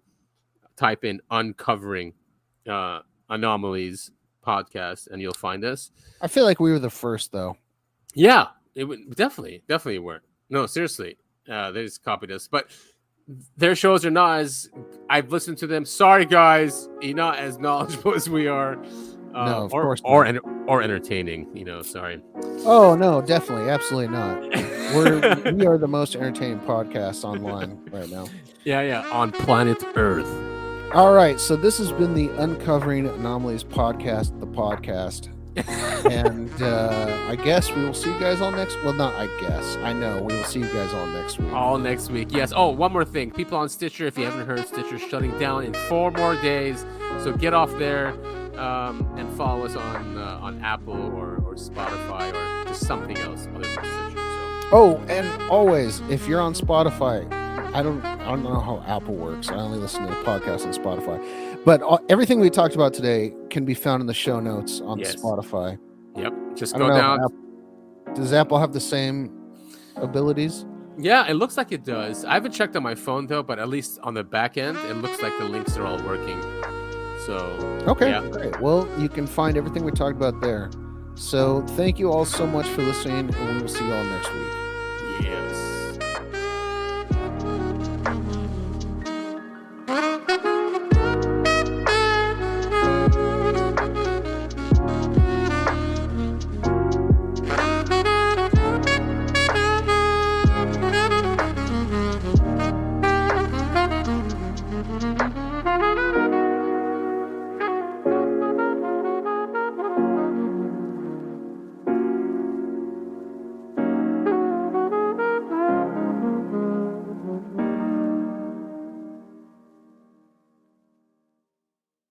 type in Uncovering Anomalies Podcast and you'll find us. I feel like we were the first, though. Yeah, it would definitely were. No, seriously. They just copied us. But their shows are not as... I've listened to them. Sorry, guys. You're not as knowledgeable as we are. No, of course not. Or entertaining, sorry. Oh, no, definitely. Absolutely not. We are the most entertaining podcast online right now. Yeah, on planet Earth. All right, so this has been the Uncovering Anomalies Podcast, the podcast. And I guess we will see you guys all next... Well, not I guess. I know. We will see you guys all next week. All next week, yes. Oh, one more thing. People on Stitcher, if you haven't heard, Stitcher's shutting down in 4 more days. So get off there. And follow us on Apple or Spotify or just something else other than Stitcher. So. Oh, and always, if you're on Spotify, I don't know how Apple works. I only listen to the podcast on Spotify. But everything we talked about today can be found in the show notes on Spotify. Yep. Just go down. Does Apple have the same abilities? Yeah, it looks like it does. I haven't checked on my phone though, but at least on the back end, it looks like the links are all working. So okay, great. Well, you can find everything we talked about there. So thank you all so much for listening, and we will see you all next week. Yes.